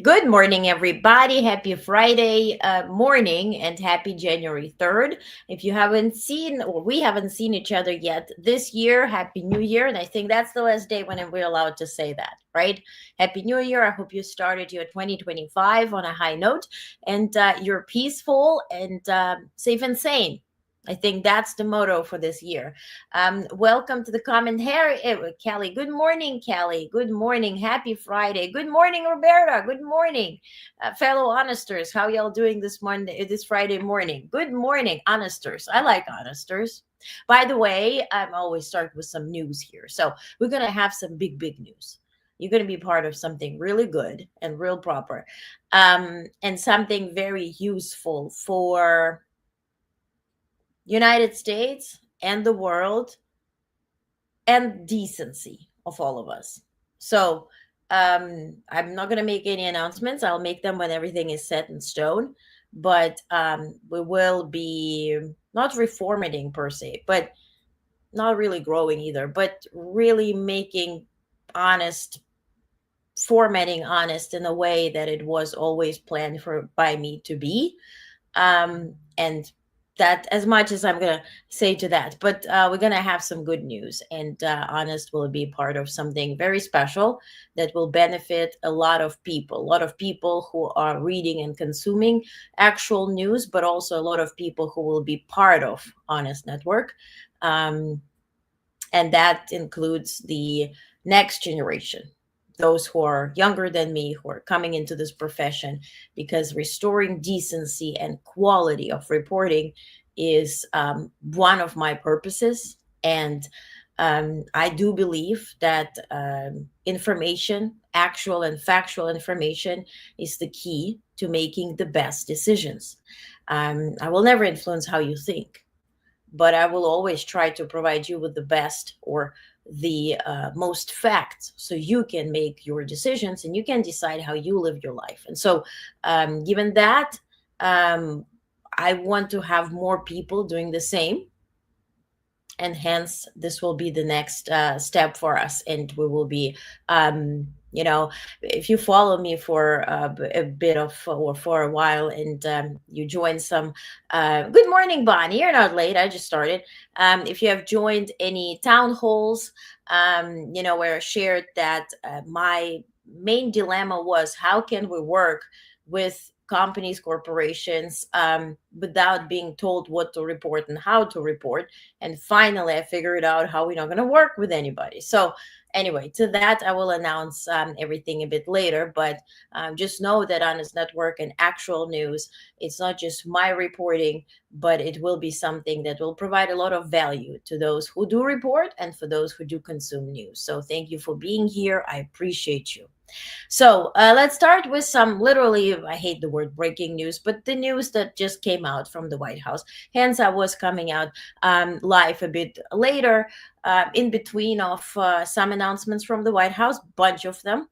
Good morning, everybody. Happy Friday morning and happy January 3rd. If you haven't seen or we haven't seen each other yet this year, Happy New Year. And I think that's the last day when we're allowed to say that, right? Happy New Year. I hope you started your 2025 on a high note and you're peaceful and safe and sane. I think that's the motto for this year. Welcome to the commentary, Kelly. Good morning, Kelly. Good morning. Happy Friday. Good morning, Roberta. Good morning, fellow honesters. How y'all doing this Monday, this Friday morning? Good morning, honesters. I like honesters. By the way, I'm always start with some news here. So we're gonna have some big news. You're gonna be part of something really good and real proper, and something very useful for United States and the world and decency of all of us. So I'm not going to make any announcements. I'll make them when everything is set in stone. But we will be not reformatting per se, but not really growing either, but really making honest formatting honest in a way that it was always planned for by me to be. And that as much as I'm gonna say to that, but we're gonna have some good news, and honest will be part of something very special that will benefit a lot of people who are reading and consuming actual news, but also a lot of people who will be part of Honest Network. um, and that includes the next generation, those who are younger than me, who are coming into this profession, because restoring decency and quality of reporting is one of my purposes. And I do believe that information, actual and factual information, is the key to making the best decisions. I will never influence how you think, but I will always try to provide you with the best or the most facts so you can make your decisions and you can decide how you live your life. And so, given that, um, I want to have more people doing the same, and hence this will be the next step for us, and we will be if you follow me for a bit of or for a while, and you join some good morning, Bonnie, you're not late, I just started. If you have joined any town halls, where I shared that my main dilemma was how can we work with companies, corporations, without being told what to report and how to report. And finally, I figured out how we're not going to work with anybody. So, anyway, to that, I will announce everything a bit later. But just know that Honest Network and actual news, it's not just my reporting, but it will be something that will provide a lot of value to those who do report and for those who do consume news. So, thank you for being here. I appreciate you. So let's start with some literally, I hate the word breaking news, but the news that just came out from the White House. Hence, I was coming out live a bit later, in between of some announcements from the White House, bunch of them,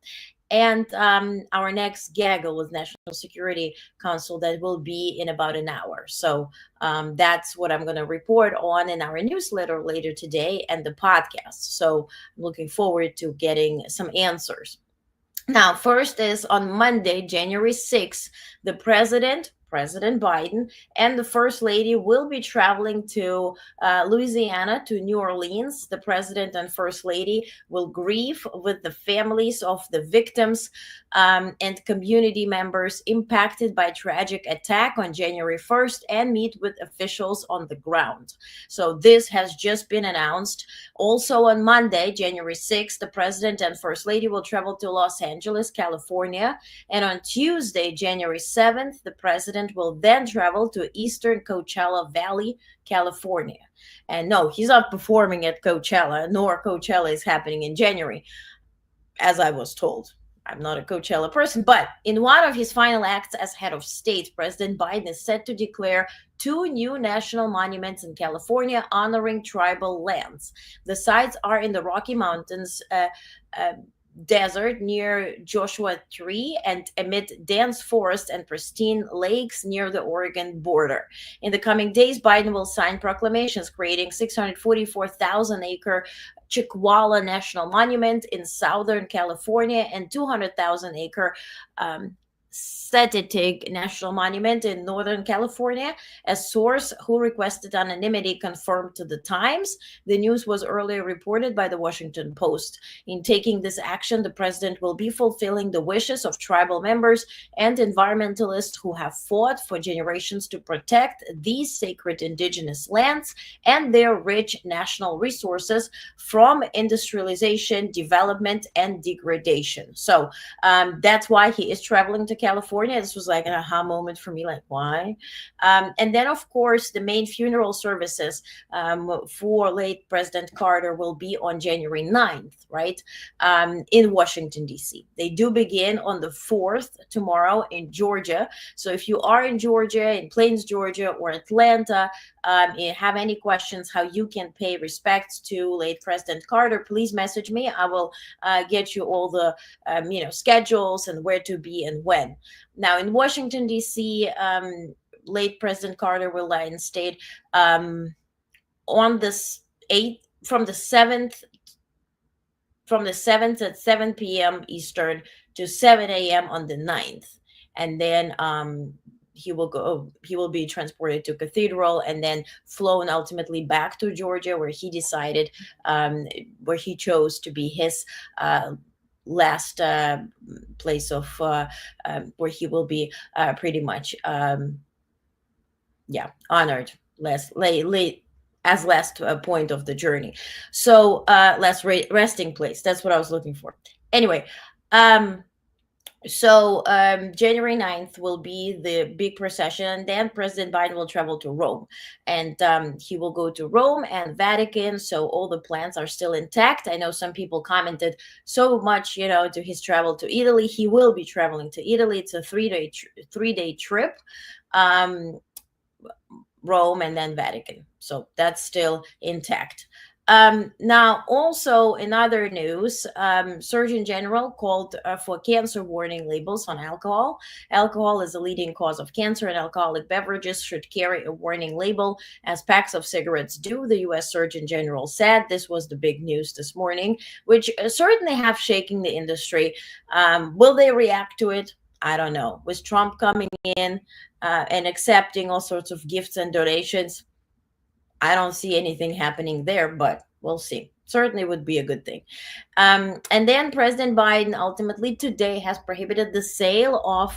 and our next gaggle with National Security Council that will be in about an hour. So that's what I'm going to report on in our newsletter later today and the podcast. So I'm looking forward to getting some answers. Now, first is on Monday, January 6th, the President Biden, and the First Lady will be traveling to Louisiana, to New Orleans. The President and First Lady will grieve with the families of the victims and community members impacted by tragic attack on January 1st and meet with officials on the ground. So this has just been announced. Also on Monday, January 6th, the President and First Lady will travel to Los Angeles, California. And on Tuesday, January 7th, the President will then travel to Eastern Coachella Valley, California. And no, he's not performing at Coachella, nor Coachella is happening in January, as I was told. I'm not a Coachella person, but in one of his final acts as head of state, President Biden is set to declare two new national monuments in California honoring tribal lands. The sites are in the Rocky Mountains, uh, desert near Joshua Tree and amid dense forest and pristine lakes near the Oregon border. In the coming days, Biden will sign proclamations creating 644,000-acre Chickwalla National Monument in Southern California and 200,000-acre Setetig National Monument in Northern California. A source who requested anonymity confirmed to the Times. The news was earlier reported by the Washington Post. In taking this action, the president will be fulfilling the wishes of tribal members and environmentalists who have fought for generations to protect these sacred indigenous lands and their rich national resources from industrialization, development, and degradation. So that's why he is traveling to California. This was like an aha moment for me, like, why? And then, of course, the main funeral services for late President Carter will be on January 9th, right, in Washington, D.C. They do begin on the 4th, tomorrow, in Georgia. So if you are in Georgia, in Plains, Georgia, or Atlanta, you have any questions how you can pay respects to late President Carter, please message me. I will get you all the schedules and where to be and when. Now in Washington D.C., late President Carter will lie in state on this 8th from the 7th at 7 p.m. Eastern to 7 a.m. on the 9th, and then he will be transported to Cathedral and then flown ultimately back to Georgia, where he decided where he chose to be his last place of where he will be pretty much honored late as last point of the journey. So last resting place, that's what I was looking for. Anyway, so January 9th will be the big procession, and then President Biden will travel to Rome, and he will go to Rome and Vatican. So all the plans are still intact. I know some people commented so much, to his travel to Italy. He will be traveling to Italy. It's a three-day trip. Rome and then Vatican. So that's still intact. Now, also in other news, Surgeon General called for cancer warning labels on alcohol. Alcohol is a leading cause of cancer, and alcoholic beverages should carry a warning label, as packs of cigarettes do, the U.S. Surgeon General said. This was the big news this morning, which certainly have shaken the industry. Will they react to it? I don't know. With Trump coming in and accepting all sorts of gifts and donations, I don't see anything happening there, but we'll see. Certainly would be a good thing. And then President Biden ultimately today has prohibited the sale of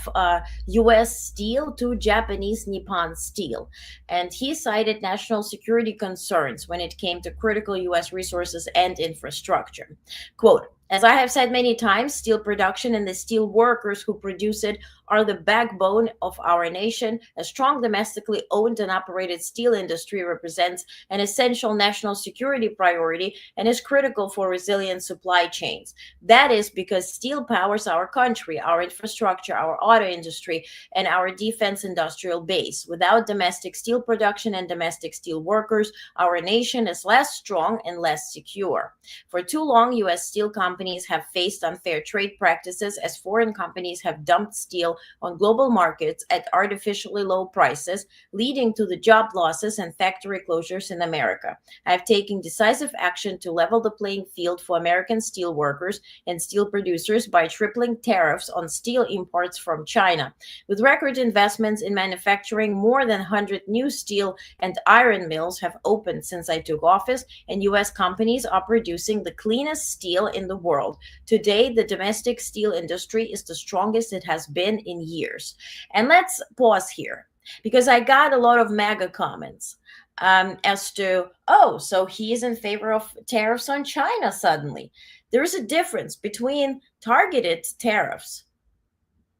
U.S. steel to Japanese Nippon Steel. And he cited national security concerns when it came to critical U.S. resources and infrastructure. Quote, "As I have said many times, steel production and the steel workers who produce it are the backbone of our nation. A strong domestically owned and operated steel industry represents an essential national security priority and is critical for resilient supply chains. That is because steel powers our country, our infrastructure, our auto industry, and our defense industrial base. Without domestic steel production and domestic steel workers, our nation is less strong and less secure. For too long, U.S. steel companies have faced unfair trade practices as foreign companies have dumped steel on global markets at artificially low prices, leading to the job losses and factory closures in America. I have taken decisive action to level the playing field for American steel workers and steel producers by tripling tariffs on steel imports from China. With record investments in manufacturing, more than 100 new steel and iron mills have opened since I took office, and U.S. companies are producing the cleanest steel in the world. Today, the domestic steel industry is the strongest it has been in years." And let's pause here, because I got a lot of MAGA comments as to, oh, so he is in favor of tariffs on China suddenly. There is a difference between targeted tariffs,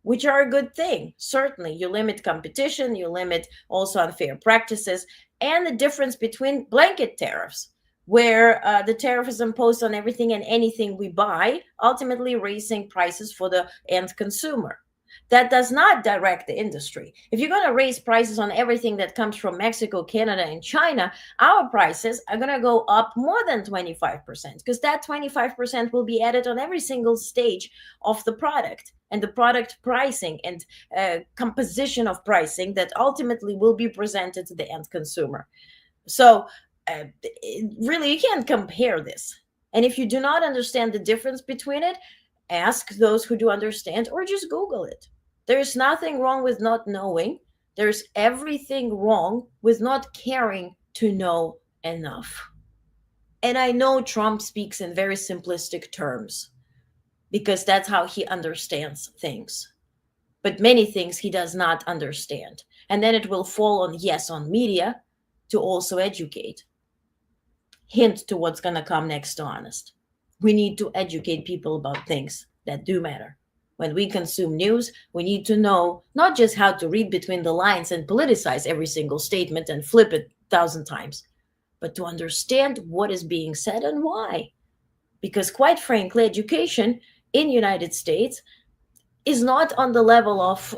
which are a good thing. Certainly, you limit competition, you limit also unfair practices, and the difference between blanket tariffs, where the tariff is imposed on everything and anything we buy, ultimately raising prices for the end consumer. That does not direct the industry. If you're going to raise prices on everything that comes from Mexico, Canada, and China, our prices are going to go up more than 25%, because that 25% will be added on every single stage of the product, and the product pricing and composition of pricing that ultimately will be presented to the end consumer. So really, you can't compare this. And if you do not understand the difference between it, ask those who do understand, or just Google it. There's nothing wrong with not knowing. There's everything wrong with not caring to know enough. And I know Trump speaks in very simplistic terms because that's how he understands things. But many things he does not understand. And then it will fall on, yes, on media to also educate. Hint to what's going to come next to Honest. We need to educate people about things that do matter. When we consume news, we need to know not just how to read between the lines and politicize every single statement and flip it 1,000 times, but to understand what is being said and why. Because quite frankly, education in United States is not on the level of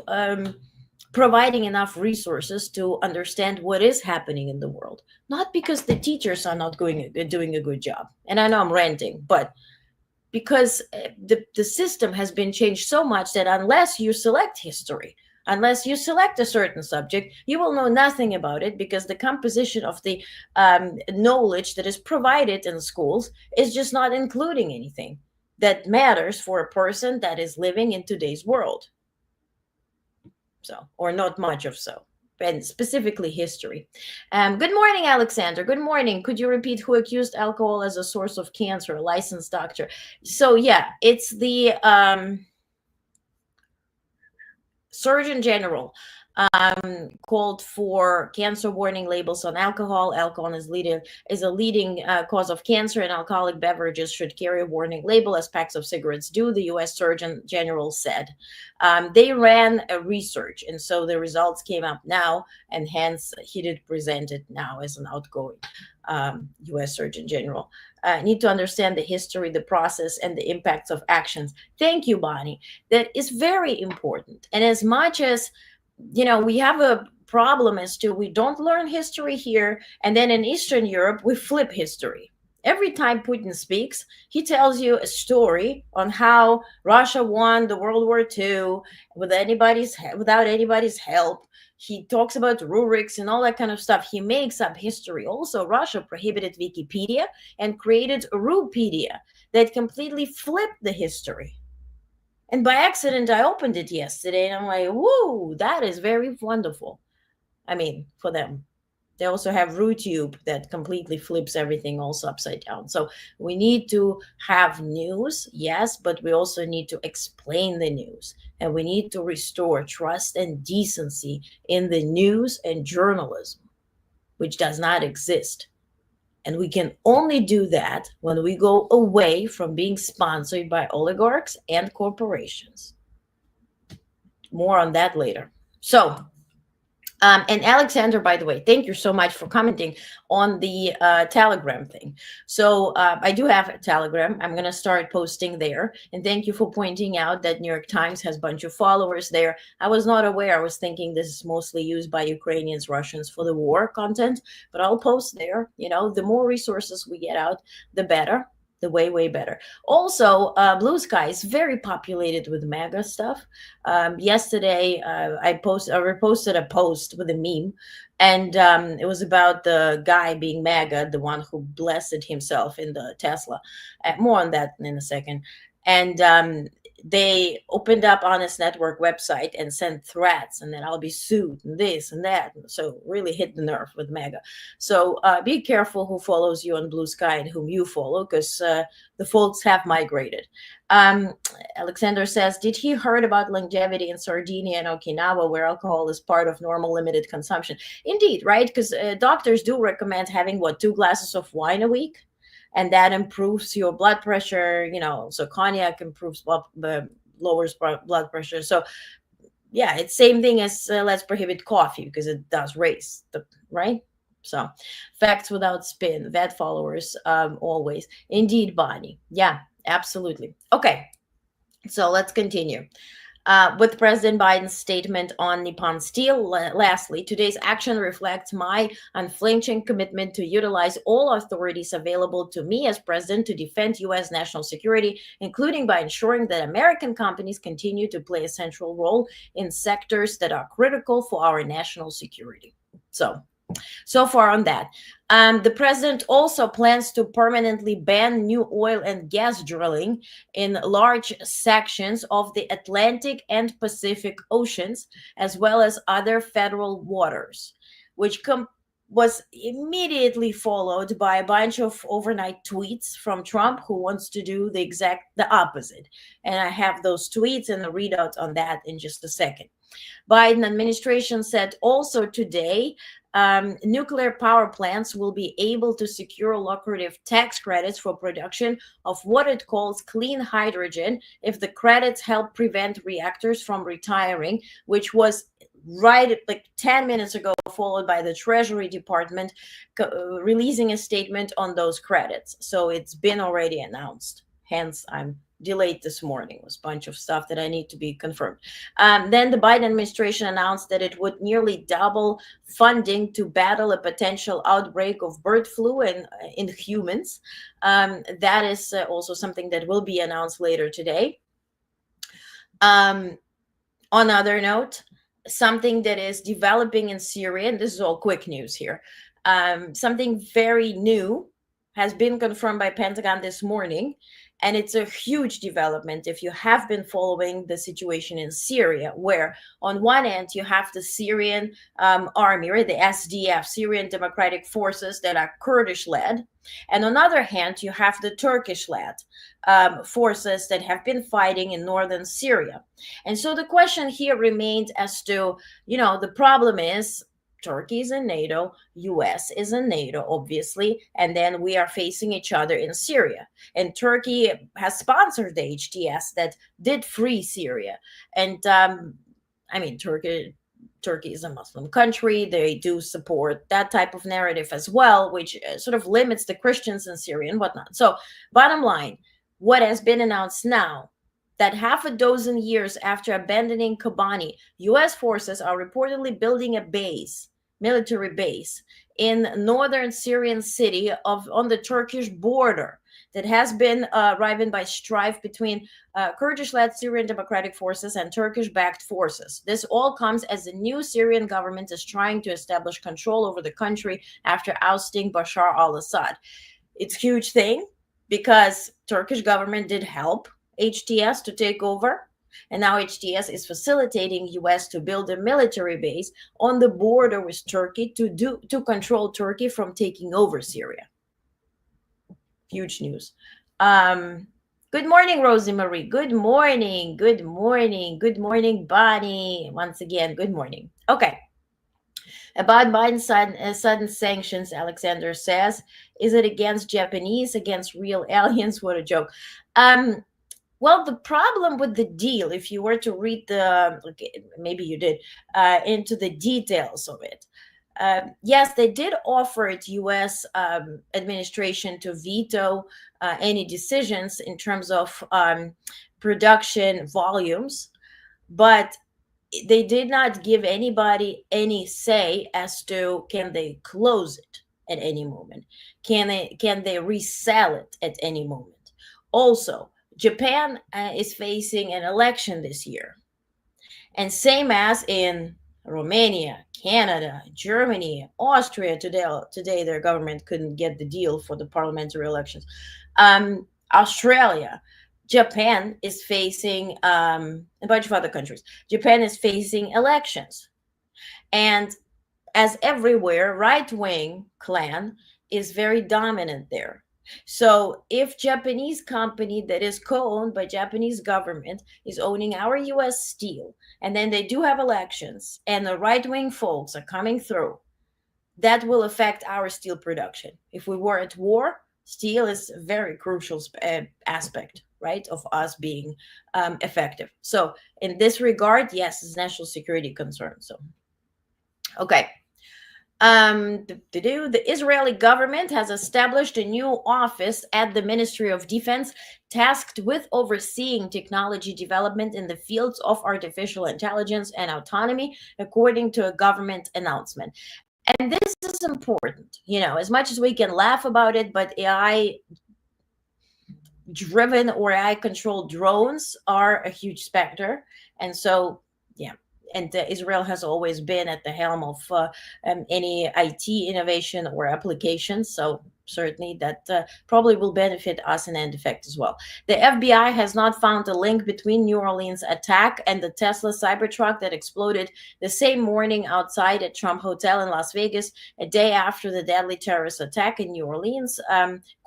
providing enough resources to understand what is happening in the world. Not because the teachers are not doing a good job. And I know I'm ranting, but because the system has been changed so much that unless you select history, unless you select a certain subject, you will know nothing about it because the composition of the knowledge that is provided in schools is just not including anything that matters for a person that is living in today's world. So, or not much of so, and specifically history. Good morning, Alexander. Good morning. Could you repeat who accused alcohol as a source of cancer? A licensed doctor. So, yeah, it's the Surgeon General called for cancer warning labels on alcohol. Alcohol is a leading cause of cancer, and alcoholic beverages should carry a warning label as packs of cigarettes do, the U.S. Surgeon General said. They ran a research, and so the results came up now, and hence he did present it now as an outgoing U.S. Surgeon General. Need to understand the history, the process, and the impacts of actions. Thank you, Bonnie. That is very important. And as much as we have a problem as to we don't learn history here, and then in Eastern Europe, we flip history. Every time Putin speaks, he tells you a story on how Russia won the World War II without anybody's help. He talks about Ruriks and all that kind of stuff. He makes up history. Also, Russia prohibited Wikipedia and created Rupedia that completely flipped the history. And by accident, I opened it yesterday and I'm like, whoa, that is very wonderful. I mean, for them. They also have RooTube that completely flips everything also upside down. So we need to have news, yes, but we also need to explain the news. And we need to restore trust and decency in the news and journalism, which does not exist. And we can only do that when we go away from being sponsored by oligarchs and corporations. More on that later. So, and Alexander, by the way, thank you so much for commenting on the Telegram thing. So I do have a Telegram. I'm going to start posting there. And thank you for pointing out that New York Times has a bunch of followers there. I was not aware. I was thinking this is mostly used by Ukrainians, Russians for the war content, but I'll post there. The more resources we get out, the better. The way better. Also, Blue Sky is very populated with MAGA stuff. Yesterday, I reposted a post with a meme, and it was about the guy being MAGA, the one who blessed himself in the Tesla. More on that in a second. And they opened up Honest Network website and sent threats, and then I'll be sued and this and that. So really hit the nerve with MAGA. So be careful who follows you on Blue Sky and whom you follow, because the folks have migrated. Alexander says, did he heard about longevity in Sardinia and Okinawa, where alcohol is part of normal limited consumption? Indeed, right? Because doctors do recommend having 2 glasses of wine a week. And that improves your blood pressure. So cognac improves lowers blood pressure. So yeah, it's same thing as let's prohibit coffee because it does raise right. So facts without spin, vet followers always. Indeed, Bonnie. Yeah, absolutely. Okay, so let's continue. With President Biden's statement on Nippon Steel. Lastly, today's action reflects my unflinching commitment to utilize all authorities available to me as president to defend U.S. national security, including by ensuring that American companies continue to play a central role in sectors that are critical for our national security. So So far on that. The president also plans to permanently ban new oil and gas drilling in large sections of the Atlantic and Pacific Oceans, as well as other federal waters, which was immediately followed by a bunch of overnight tweets from Trump, who wants to do the opposite. And I have those tweets and a readout on that in just a second. Biden administration said also today nuclear power plants will be able to secure lucrative tax credits for production of what it calls clean hydrogen if the credits help prevent reactors from retiring, which was right like 10 minutes ago, followed by the Treasury Department releasing a statement on those credits. So it's been already announced. Hence, I'm delayed this morning. It was a bunch of stuff that I need to be confirmed. Then the Biden administration announced that it would nearly double funding to battle a potential outbreak of bird flu in humans. That is also something that will be announced later today. On another note, something that is developing in Syria, and this is all quick news here, something very new has been confirmed by Pentagon this morning, and it's a huge development if you have been following the situation in Syria, where on one end you have the Syrian army, right, the SDF, Syrian Democratic Forces, that are Kurdish-led, and on the other hand you have the Turkish-led forces that have been fighting in northern Syria. And so the question here remains as to, the problem is Turkey is in NATO, US is in NATO, obviously, and then we are facing each other in Syria. And Turkey has sponsored the HTS that did free Syria. And Turkey is a Muslim country. They do support that type of narrative as well, which sort of limits the Christians in Syria and whatnot. So bottom line, what has been announced now, that half a dozen years after abandoning Kobani, U.S. forces are reportedly building a military base in northern Syrian city on the Turkish border that has been riven by strife between Kurdish-led Syrian Democratic Forces and Turkish-backed forces. This all comes as the new Syrian government is trying to establish control over the country after ousting Bashar al-Assad. It's a huge thing because Turkish government did help HTS to take over. And now HTS is facilitating US to build a military base on the border with Turkey to control Turkey from taking over Syria. Huge news. Good morning, Rosie Marie. Good morning. Good morning. Good morning, Bonnie. Once again, good morning. Okay. About Biden's sudden sanctions, Alexander says, is it against Japanese, against real aliens? What a joke. Well, the problem with the deal, if you were to read maybe you did, into the details of it, yes, they did offer it U.S. Administration to veto any decisions in terms of production volumes, but they did not give anybody any say as to can they close it at any moment, can they resell it at any moment. Also, Japan is facing an election this year. And same as in Romania, Canada, Germany, Austria, today their government couldn't get the deal for the parliamentary elections. Australia, Japan is facing a bunch of other countries. Japan is facing elections. And as everywhere, right-wing clan is very dominant there. So if Japanese company that is co-owned by Japanese government is owning our U.S. steel, and then they do have elections and the right-wing folks are coming through, that will affect our steel production. If we were at war, steel is a very crucial aspect, right, of us being effective. So in this regard, yes, it's a national security concern. So, okay. The Israeli government has established a new office at the Ministry of Defense tasked with overseeing technology development in the fields of artificial intelligence and autonomy, according to a government announcement. And this is important, as much as we can laugh about it, but AI driven or AI controlled drones are a huge specter. And so, yeah, and Israel has always been at the helm of any IT innovation or application. So certainly that probably will benefit us in end effect as well. The FBI has not found a link between New Orleans attack and the Tesla Cybertruck that exploded the same morning outside a Trump hotel in Las Vegas, a day after the deadly terrorist attack in New Orleans.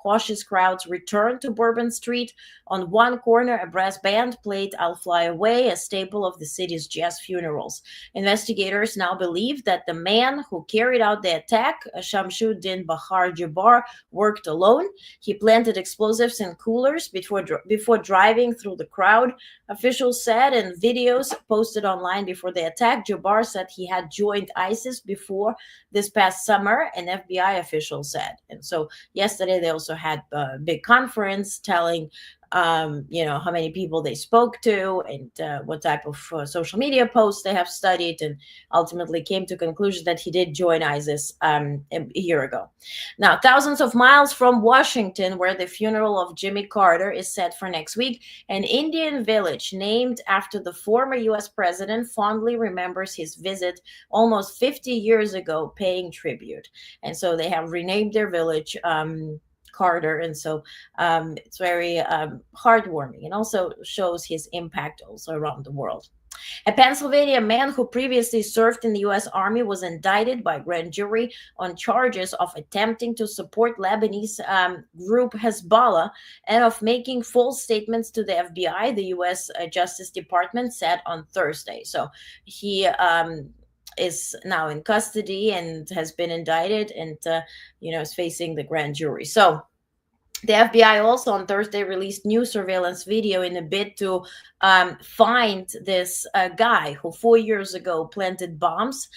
Cautious crowds returned to Bourbon Street. On one corner, a brass band played I'll Fly Away, a staple of the city's jazz funerals. Investigators now believe that the man who carried out the attack, Shamsuddin Bahar Jabbar, worked alone. He planted explosives in coolers before driving through the crowd. Officials said in videos posted online before the attack, Jabbar said he had joined ISIS before this past summer, an FBI official said. And so yesterday they also had a big conference telling how many people they spoke to and what type of social media posts they have studied, and ultimately came to conclusion that he did join ISIS a year ago. Now, thousands of miles from Washington, where the funeral of Jimmy Carter is set for next week, an Indian village named after the former U.S. president fondly remembers his visit almost 50 years ago, paying tribute. And so they have renamed their village Carter, and so it's very heartwarming, and also shows his impact also around the world. A Pennsylvania man who previously served in the U.S. Army was indicted by grand jury on charges of attempting to support Lebanese group Hezbollah and of making false statements to the FBI, the U.S. Justice Department said on Thursday. So he is now in custody and has been indicted, and is facing the grand jury. So the FBI also on Thursday released new surveillance video in a bid to find this guy who 4 years ago planted bombs,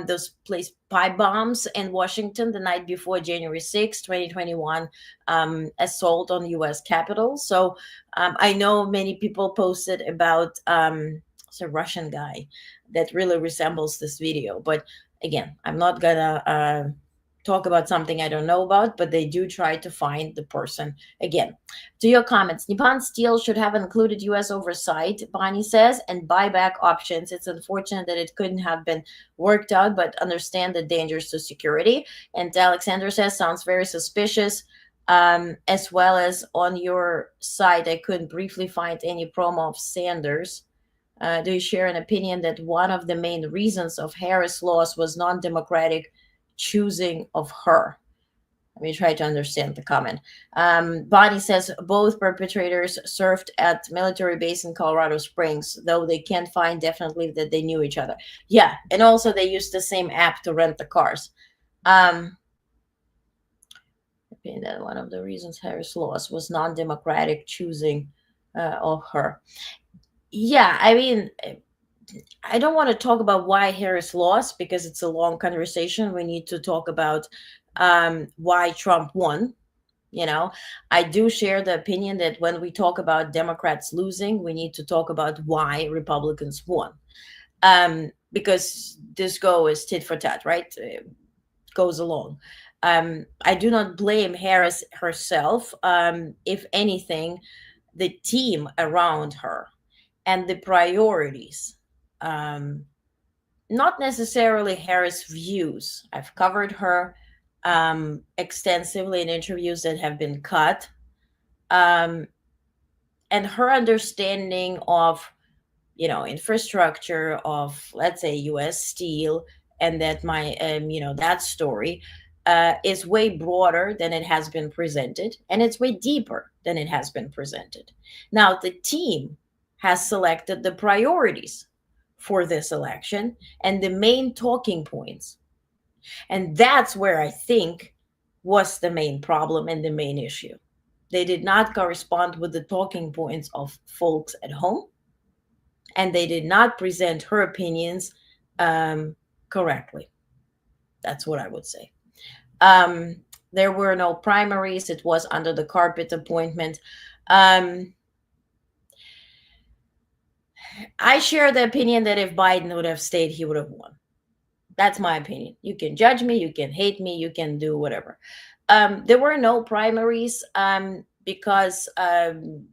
those placed pipe bombs in Washington the night before January 6, 2021 assault on the U.S. Capitol. So I know many people posted about it's a Russian guy that really resembles this video. But again, I'm not gonna talk about something I don't know about, but they do try to find the person. Again, to your comments, Nippon Steel should have included U.S. oversight, Bonnie says, and buyback options. It's unfortunate that it couldn't have been worked out, but understand the dangers to security. And Alexander says, sounds very suspicious. As well as on your site, I couldn't briefly find any promo of Sanders. Do you share an opinion that one of the main reasons of Harris' loss was non-democratic choosing of her? Let me try to understand the comment. Bonnie says both perpetrators served at military base in Colorado Springs, though they can't find definitely that they knew each other. Yeah, and also they used the same app to rent the cars. I think that one of the reasons Harris lost was non-democratic choosing of her. Yeah, I mean, I don't want to talk about why Harris lost because it's a long conversation. We need to talk about why Trump won. I do share the opinion that when we talk about Democrats losing, we need to talk about why Republicans won. Because this go is tit for tat, right? It goes along. I do not blame Harris herself. If anything, the team around her and the priorities, not necessarily Harris' views. I've covered her extensively in interviews that have been cut, and her understanding of infrastructure of, let's say, U.S. Steel, and that that story is way broader than it has been presented, and it's way deeper than it has been presented. Now the team has selected the priorities for this election and the main talking points. And that's where I think was the main problem and the main issue. They did not correspond with the talking points of folks at home, and they did not present her opinions correctly. That's what I would say. There were no primaries. It was under the carpet appointment. I share the opinion that if Biden would have stayed, he would have won. That's my opinion. You can judge me, you can hate me, you can do whatever. There were no primaries because the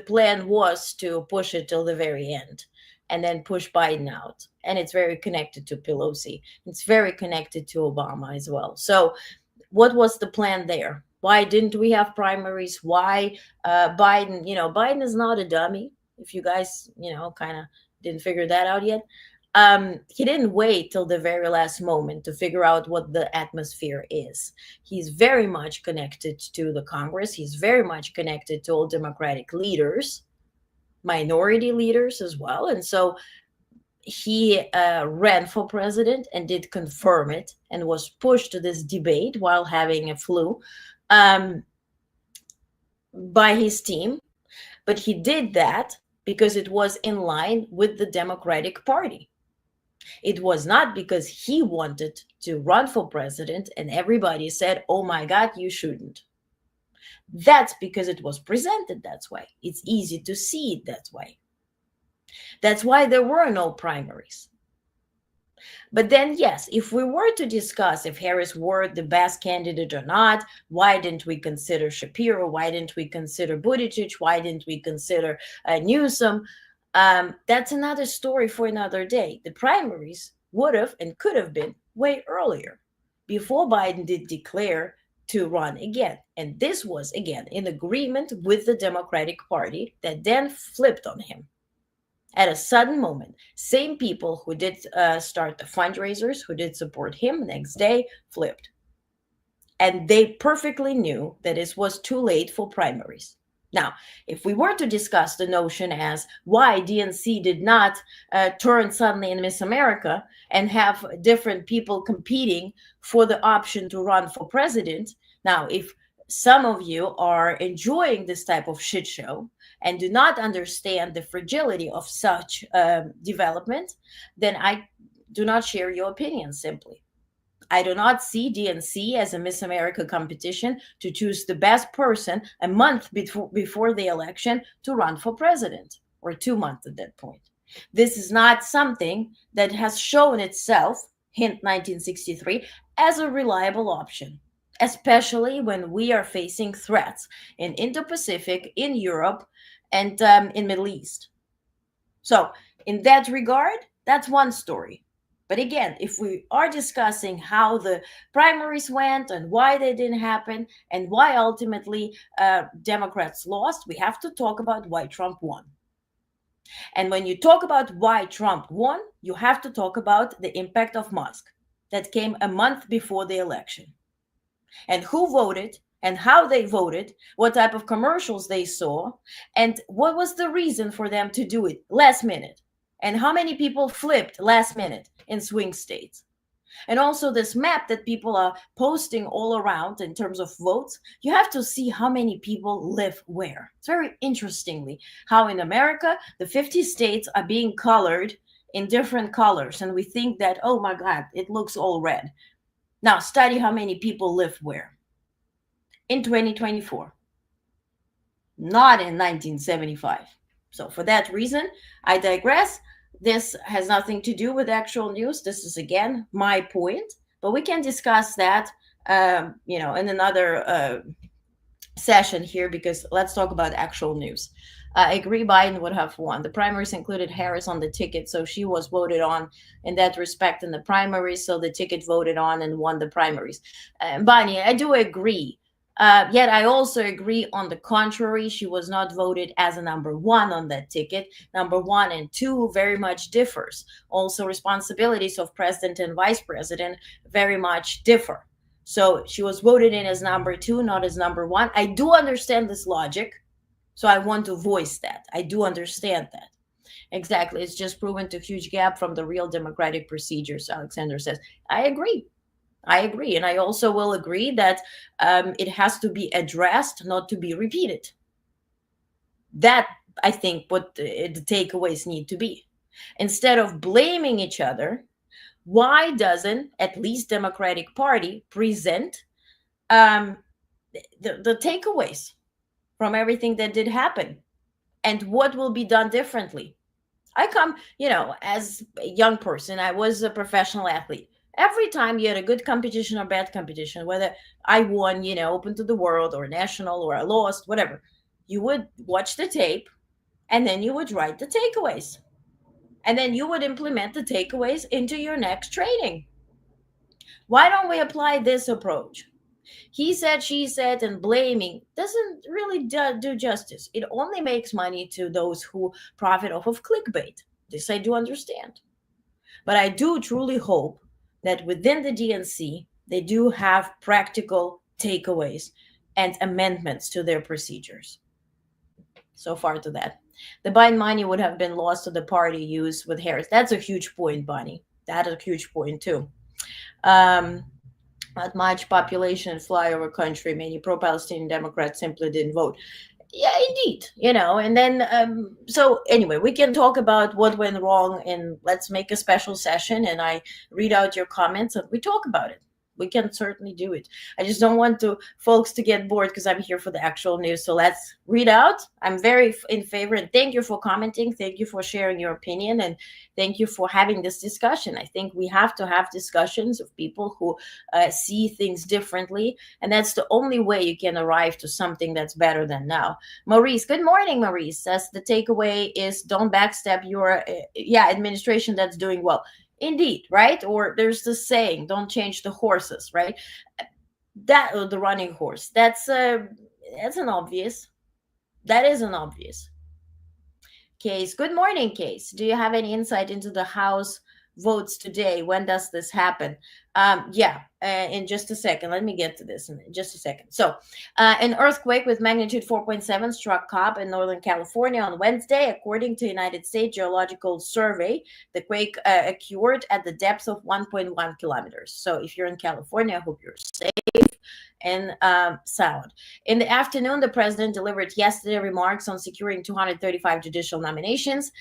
plan was to push it till the very end. and then push Biden out. And it's very connected to Pelosi. It's very connected to Obama as well. So, what was the plan there? Why didn't we have primaries? Why Biden? Biden is not a dummy. If you guys, kind of didn't figure that out yet, he didn't wait till the very last moment to figure out what the atmosphere is. He's very much connected to the Congress. He's very much connected to all Democratic leaders, minority leaders as well. And so he ran for president and did confirm it and was pushed to this debate while having a flu um, by his team. But he did that because it was in line with the Democratic Party. It was not because he wanted to run for president and everybody said, oh my God, you shouldn't. That's because it was presented that way. It's easy to see it that way. That's why there were no primaries. But then, yes, if we were to discuss if Harris were the best candidate or not, why didn't we consider Shapiro? Why didn't we consider Buttigieg? Why didn't we consider Newsom? That's another story for another day. The primaries would have and could have been way earlier, before Biden did declare to run again. And this was, again, in agreement with the Democratic Party that then flipped on him. At a sudden moment, same people who did start the fundraisers, who did support him next day, flipped. And they perfectly knew that it was too late for primaries. Now, if we were to discuss the notion as why DNC did not turn suddenly in Miss America and have different people competing for the option to run for president, now, if some of you are enjoying this type of shit show and do not understand the fragility of such development, then I do not share your opinion simply. I do not see DNC as a Miss America competition to choose the best person a month before the election to run for president, or 2 months at that point. This is not something that has shown itself, hint 1963, as a reliable option, especially when we are facing threats in Indo-Pacific, in Europe, and in Middle East. So in that regard, that's one story. But again, if we are discussing how the primaries went and why they didn't happen and why ultimately Democrats lost, we have to talk about why Trump won. And when you talk about why Trump won, you have to talk about the impact of Musk that came a month before the election. And who voted and how they voted, what type of commercials they saw, and what was the reason for them to do it last minute, and how many people flipped last minute in swing states. And also this map that people are posting all around in terms of votes, you have to see how many people live where. It's very interestingly how in America, the 50 states are being colored in different colors. And we think that, oh my God, it looks all red. Now study how many people live where. In 2024, not in 1975. So for that reason, I digress. This has nothing to do with actual news. This is, again, my point, but we can discuss that, in another session here, because let's talk about actual news. I agree Biden would have won. The primaries included Harris on the ticket, so she was voted on in that respect in the primaries, so the ticket voted on and won the primaries. Bonnie, I do agree. Yet I also agree on the contrary. She was not voted as a number one on that ticket. Number one and two very much differs. Also, responsibilities of president and vice president very much differ. So she was voted in as number two, not as number one. I do understand this logic, so I want to voice that. I do understand that. Exactly. It's just proven to huge gap from the real democratic procedures, Alexander says. I agree. And I also will agree that it has to be addressed, not to be repeated. That, I think, what the takeaways need to be. Instead of blaming each other, why doesn't at least Democratic Party present the takeaways from everything that did happen and what will be done differently? I come, as a young person, I was a professional athlete. Every time you had a good competition or bad competition, whether I won, open to the world or national, or I lost, whatever, you would watch the tape and then you would write the takeaways. and then you would implement the takeaways into your next training. Why don't we apply this approach? He said, she said, and blaming doesn't really do justice. It only makes money to those who profit off of clickbait. This I do understand. But I do truly hope that within the DNC, they do have practical takeaways and amendments to their procedures. So far to that. The Biden money would have been lost to the party use with Harris. That's a huge point, Bonnie. That is a huge point, too. Not much population flyover country. Many pro-Palestinian Democrats simply didn't vote. Yeah, indeed. And then so anyway, we can talk about what went wrong, and let's make a special session, and I read out your comments and we talk about it. We can certainly do it. I just don't want folks to get bored, because I'm here for the actual news. So let's read out. I'm very in favor, and thank you for commenting. Thank you for sharing your opinion, and thank you for having this discussion. I think we have to have discussions of people who see things differently, and that's the only way you can arrive to something that's better than now. Maurice, good morning. Maurice says the takeaway is don't backstab your administration that's doing well. Indeed, right? Or there's the saying, don't change the horses, right? That, or the running horse. That's an obvious. That is an obvious case. Good morning, Case. Do you have any insight into the House votes today? When does this happen? In just a second. Let me get to this in just a second. So an earthquake with magnitude 4.7 struck Cobb in Northern California on Wednesday. According to United States Geological Survey, the quake occurred at the depth of 1.1 kilometers. So if you're in California, I hope you're safe and sound. In the afternoon, the president delivered yesterday remarks on securing 235 judicial nominations.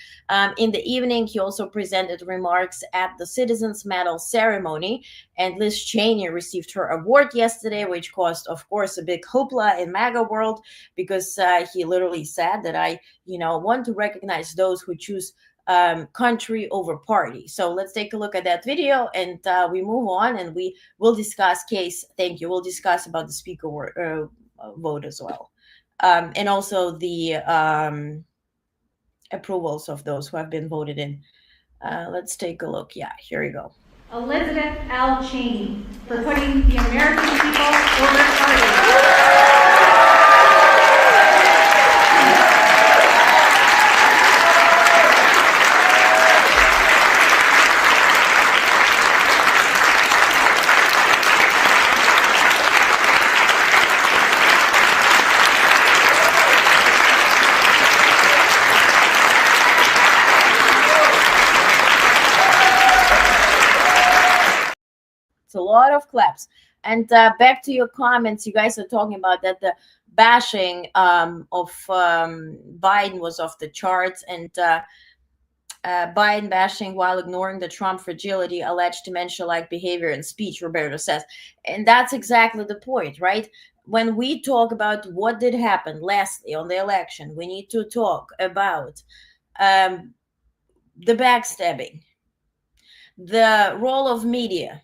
In the evening, he also presented remarks at the Citizens Medal ceremony, and Liz Cheney received her award yesterday, which caused, of course, a big hoopla in MAGA world, because he literally said that I want to recognize those who choose country over party. So let's take a look at that video, and we move on, and we will discuss Case. Thank you. We'll discuss about the speaker vote as well, and also the approvals of those who have been voted in. Let's take a look. Yeah, here we go. Elizabeth L. Cheney for putting the American people over party. A lot of claps. And back to your comments, you guys are talking about that the bashing of Biden was off the charts, and Biden bashing while ignoring the Trump fragility, alleged dementia-like behavior and speech, Roberto says. And that's exactly the point, right? When we talk about what did happen lastly on the election, we need to talk about the backstabbing, the role of media,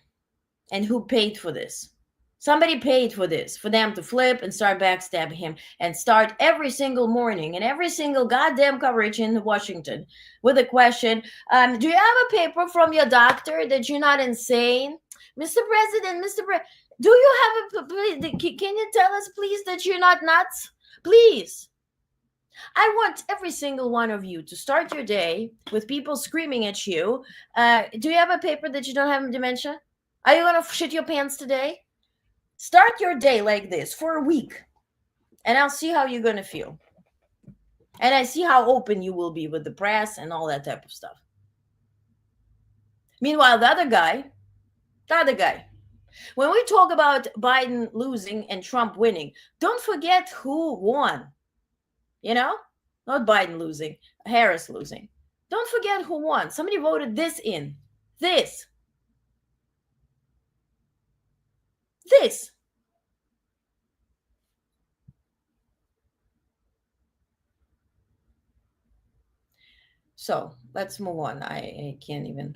and who paid for this. Somebody paid for this, for them to flip and start backstabbing him, and start every single morning and every single goddamn coverage in Washington with a question, do you have a paper from your doctor that you're not insane? Mr. President, do you have can you tell us, please, that you're not nuts? Please. I want every single one of you to start your day with people screaming at you, do you have a paper that you don't have dementia? Are you going to shit your pants today? Start your day like this for a week, and I'll see how you're going to feel. And I see how open you will be with the press and all that type of stuff. Meanwhile, the other guy, when we talk about Biden losing and Trump winning, don't forget who won. Not Biden losing, Harris losing. Don't forget who won. Somebody voted this in. This. So let's move on. I can't even.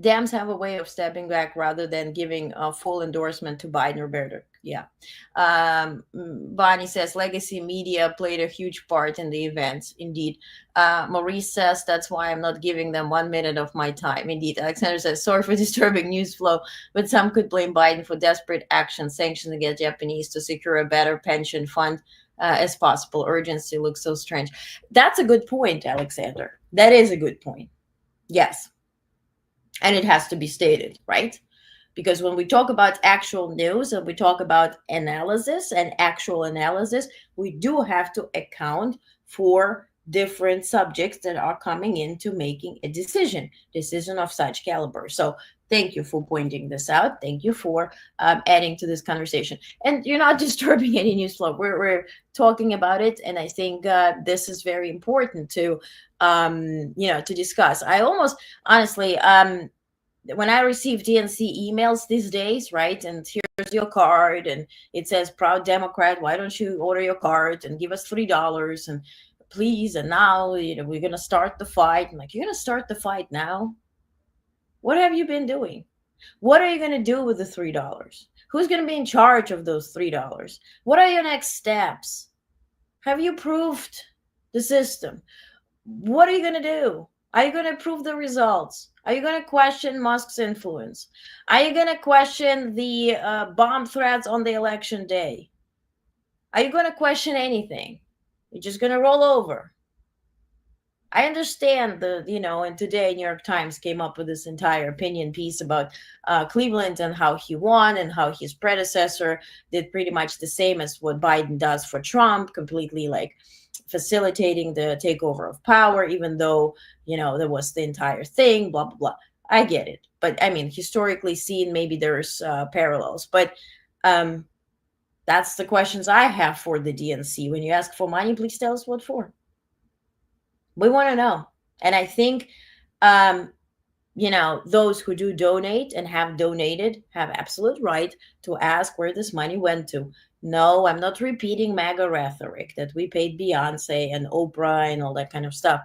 Dems have a way of stepping back rather than giving a full endorsement to Biden or Berger. Yeah. Bonnie says legacy media played a huge part in the event. Indeed. Maurice says that's why I'm not giving them 1 minute of my time. Indeed. Alexander says sorry for disturbing news flow, but some could blame Biden for desperate action, sanctions against Japanese to secure a better pension fund as possible. Urgency looks so strange. That's a good point, Alexander. That is a good point. Yes. And it has to be stated, right? Because when we talk about actual news and we talk about analysis and actual analysis, we do have to account for different subjects that are coming into making a decision of such caliber. So thank you for pointing this out. Thank you for adding to this conversation. And you're not disturbing any news flow. We're talking about it, and I think this is very important to to discuss. I almost honestly when I receive DNC emails these days, right, and here's your card, and it says "Proud Democrat." Why don't you order your card and give us $3 and please? And now we're gonna start the fight. I'm like, you're gonna start the fight now? What have you been doing? What are you gonna do with the $3? Who's gonna be in charge of those $3? What are your next steps? Have you proved the system? What are you gonna do? Are you gonna prove the results? Are you going to question Musk's influence? Are you going to question the bomb threats on the election day? Are you going to question anything? You're just going to roll over. I understand and today New York Times came up with this entire opinion piece about Cleveland and how he won and how his predecessor did pretty much the same as what Biden does for Trump, completely like facilitating the takeover of power, even though, there was the entire thing, blah, blah, blah. I get it. But I mean, historically seen, maybe there's parallels. But that's the questions I have for the DNC. When you ask for money, please tell us what for. We want to know. And I think, those who do donate and have donated have absolute right to ask where this money went to. No, I'm not repeating MAGA rhetoric that we paid Beyonce and Oprah and all that kind of stuff.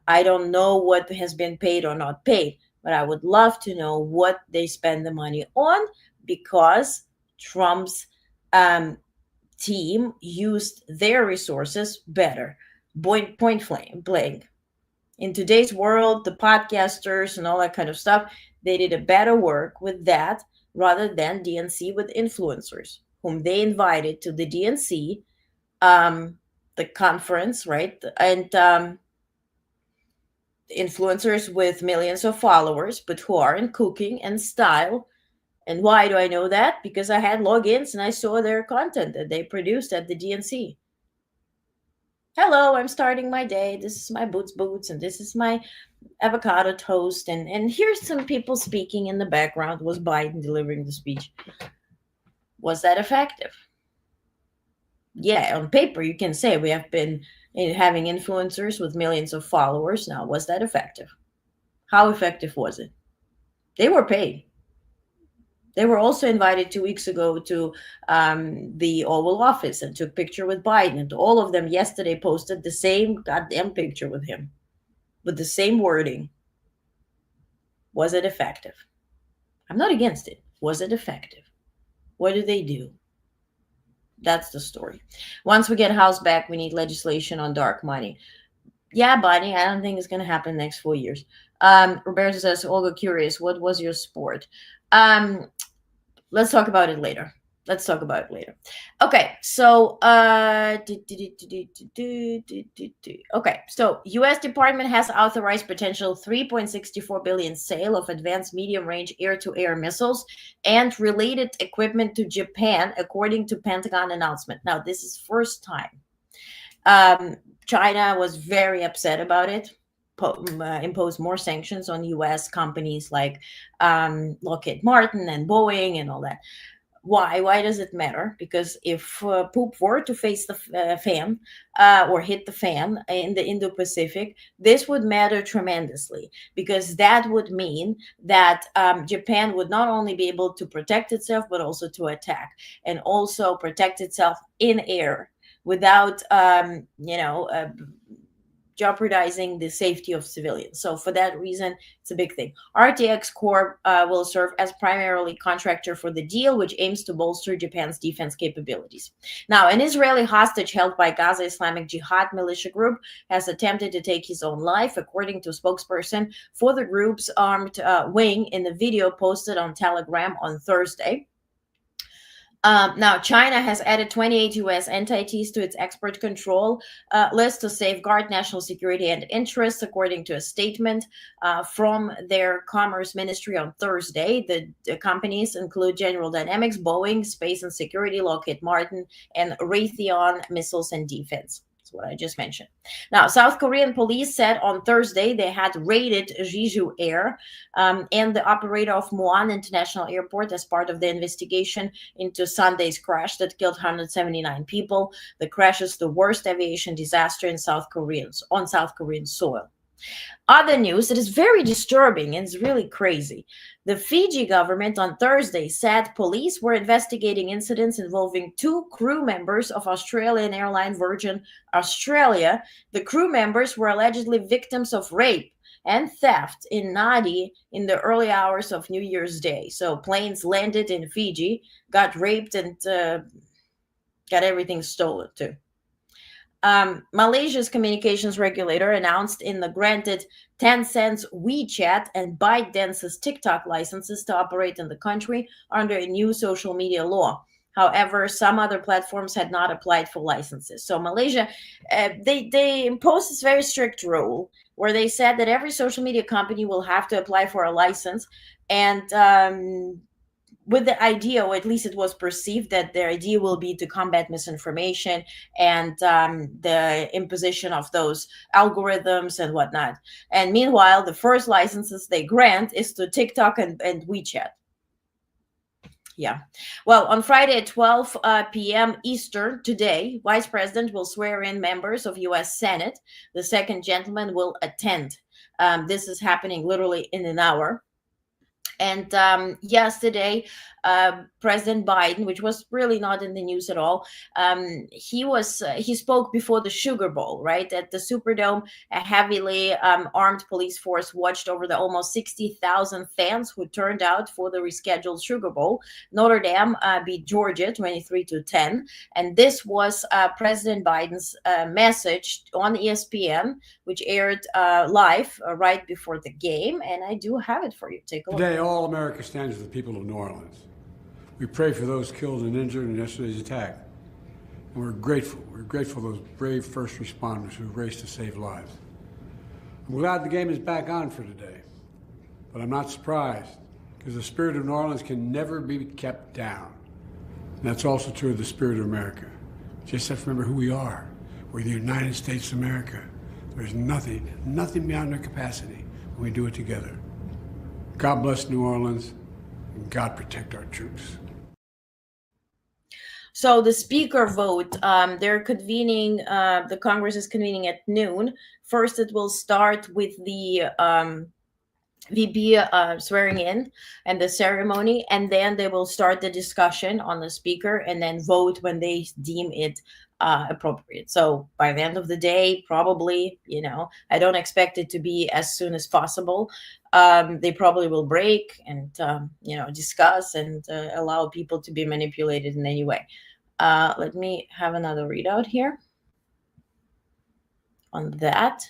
I don't know what has been paid or not paid, but I would love to know what they spend the money on, because Trump's team used their resources better. Point blank. In today's world, the podcasters and all that kind of stuff, they did a better work with that rather than DNC with influencers, whom they invited to the DNC, the conference, right? And influencers with millions of followers, but who are in cooking and style. And why do I know that? Because I had logins and I saw their content that they produced at the DNC. Hello, I'm starting my day. This is my boots, and this is my avocado toast. And here's some people speaking in the background. Was Biden delivering the speech? Was that effective? Yeah, on paper, you can say we have been having influencers with millions of followers. Now, was that effective? How effective was it? They were paid. They were also invited 2 weeks ago to the Oval Office and took picture with Biden. And all of them yesterday posted the same goddamn picture with him, with the same wording. Was it effective? I'm not against it. Was it effective? What do they do? That's the story. Once we get House back, we need legislation on dark money. Yeah, Bonnie, I don't think it's going to happen next 4 years. Roberto says, Olga, curious, what was your sport? Let's talk about it later. Okay, so okay, so U.S. Department has authorized potential $3.64 billion sale of advanced medium-range air-to-air missiles and related equipment to Japan, according to Pentagon announcement. Now, this is first time. China was very upset about it. Impose more sanctions on U.S. companies like Lockheed Martin and Boeing and all that. Why? Why does it matter? Because if poop were to face the fan or hit the fan in the Indo-Pacific, this would matter tremendously, because that would mean that Japan would not only be able to protect itself, but also to attack, and also protect itself in air without, jeopardizing the safety of civilians. So for that reason, it's a big thing. RTX Corp will serve as primarily contractor for the deal, which aims to bolster Japan's defense capabilities. Now, an Israeli hostage held by Gaza Islamic Jihad militia group has attempted to take his own life, according to a spokesperson for the group's armed wing in the video posted on Telegram on Thursday. Now, China has added 28 U.S. entities to its export control list to safeguard national security and interests, according to a statement from their Commerce Ministry on Thursday. The companies include General Dynamics, Boeing, Space and Security, Lockheed Martin, and Raytheon Missiles and Defense. That's what I just mentioned. Now, South Korean police said on Thursday they had raided Jeju Air and the operator of Muan International Airport as part of the investigation into Sunday's crash that killed 179 people. The crash is the worst aviation disaster on South Korean soil. Other news that is very disturbing and is really crazy. The Fiji government on Thursday said police were investigating incidents involving 2 crew members of Australian airline Virgin Australia. The crew members were allegedly victims of rape and theft in Nadi in the early hours of New Year's Day. So planes landed in Fiji, got raped, and got everything stolen too. Malaysia's communications regulator announced in the granted Tencent's WeChat and ByteDance's TikTok licenses to operate in the country under a new social media law. However, some other platforms had not applied for licenses. So Malaysia, they imposed this very strict rule where they said that every social media company will have to apply for a license, and with the idea, or at least it was perceived that their idea will be to combat misinformation and the imposition of those algorithms and whatnot. And meanwhile, the first licenses they grant is to TikTok and WeChat. Yeah. Well, on Friday at 12 p.m. Eastern today, Vice President will swear in members of U.S. Senate. The second gentleman will attend. This is happening literally in an hour. And yesterday, President Biden, which was really not in the news at all, he spoke before the Sugar Bowl, right? At the Superdome, a heavily armed police force watched over the almost 60,000 fans who turned out for the rescheduled Sugar Bowl. Notre Dame beat Georgia 23-10. And this was President Biden's message on ESPN, which aired live right before the game. And I do have it for you. Take a look. Today, all America stands with the people of New Orleans. We pray for those killed and injured in yesterday's attack. And we're grateful. We're grateful to those brave first responders who raced to save lives. I'm glad the game is back on for today. But I'm not surprised, because the spirit of New Orleans can never be kept down. And that's also true of the spirit of America. Just have to remember who we are. We're the United States of America. There's nothing beyond our capacity when we do it together. God bless New Orleans, and God protect our troops. So the speaker vote, they're convening, the Congress is convening at noon. First, it will start with the VP swearing in and the ceremony, and then they will start the discussion on the speaker and then vote when they deem it appropriate. So by the end of the day, probably, I don't expect it to be as soon as possible. They probably will break and, discuss and allow people to be manipulated in any way. Let me have another readout here on that.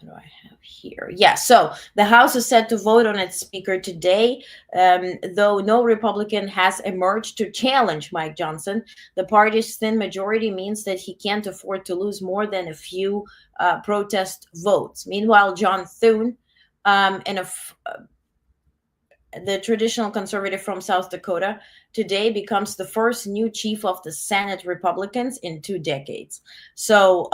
What do I have here? Yeah, so the House is set to vote on its speaker today, though no Republican has emerged to challenge Mike Johnson. The party's thin majority means that he can't afford to lose more than a few protest votes. Meanwhile, John Thune, the traditional conservative from South Dakota, today becomes the first new chief of the Senate Republicans in 2 decades. So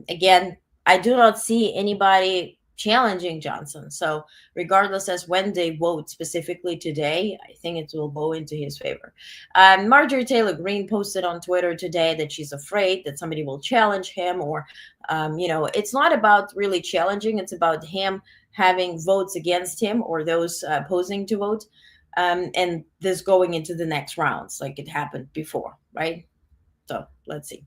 again, I do not see anybody challenging Johnson. So regardless as when they vote specifically today, I think it will go into his favor. Marjorie Taylor Greene posted on Twitter today that she's afraid that somebody will challenge him, or, it's not about really challenging. It's about him having votes against him or those opposing to vote, and this going into the next rounds like it happened before, right? So let's see.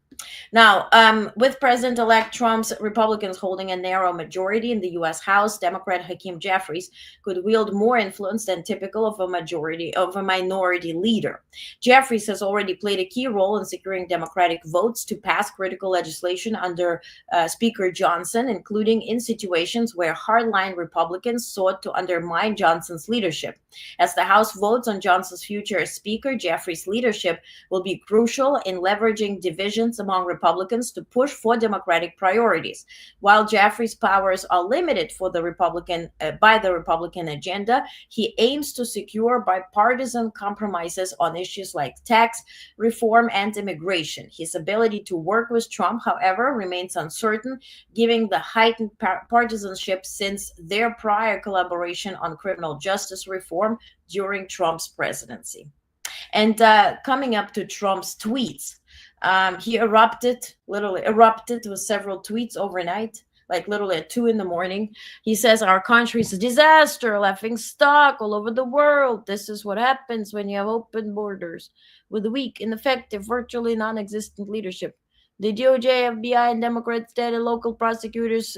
Now, with President-elect Trump's Republicans holding a narrow majority in the U.S. House, Democrat Hakeem Jeffries could wield more influence than typical of a minority leader. Jeffries has already played a key role in securing Democratic votes to pass critical legislation under Speaker Johnson, including in situations where hardline Republicans sought to undermine Johnson's leadership. As the House votes on Johnson's future as Speaker, Jeffries' leadership will be crucial in leveraging divisions among Republicans to push for Democratic priorities. While Jeffries' powers are limited by the Republican agenda, he aims to secure bipartisan compromises on issues like tax reform and immigration. His ability to work with Trump, however, remains uncertain, given the heightened partisanship since their prior collaboration on criminal justice reform during Trump's presidency. And coming up to Trump's tweets, he literally erupted with several tweets overnight, like literally at 2 a.m. He says, our country is a disaster, laughing stock all over the world. This is what happens when you have open borders with weak, ineffective, virtually non-existent leadership. The DOJ, FBI, and Democrat state and local prosecutors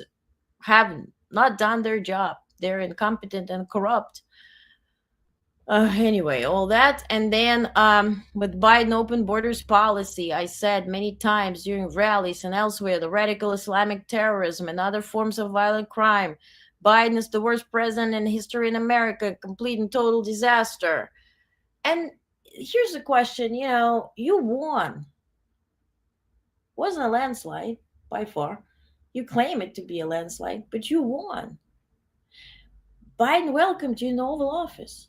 have not done their job. They're incompetent and corrupt. Anyway, all that. And then with Biden open borders policy, I said many times during rallies and elsewhere, the radical Islamic terrorism and other forms of violent crime. Biden is the worst president in history in America, complete and total disaster. And here's the question, you won. Wasn't a landslide by far. You claim it to be a landslide, but you won. Biden welcomed you in the Oval Office.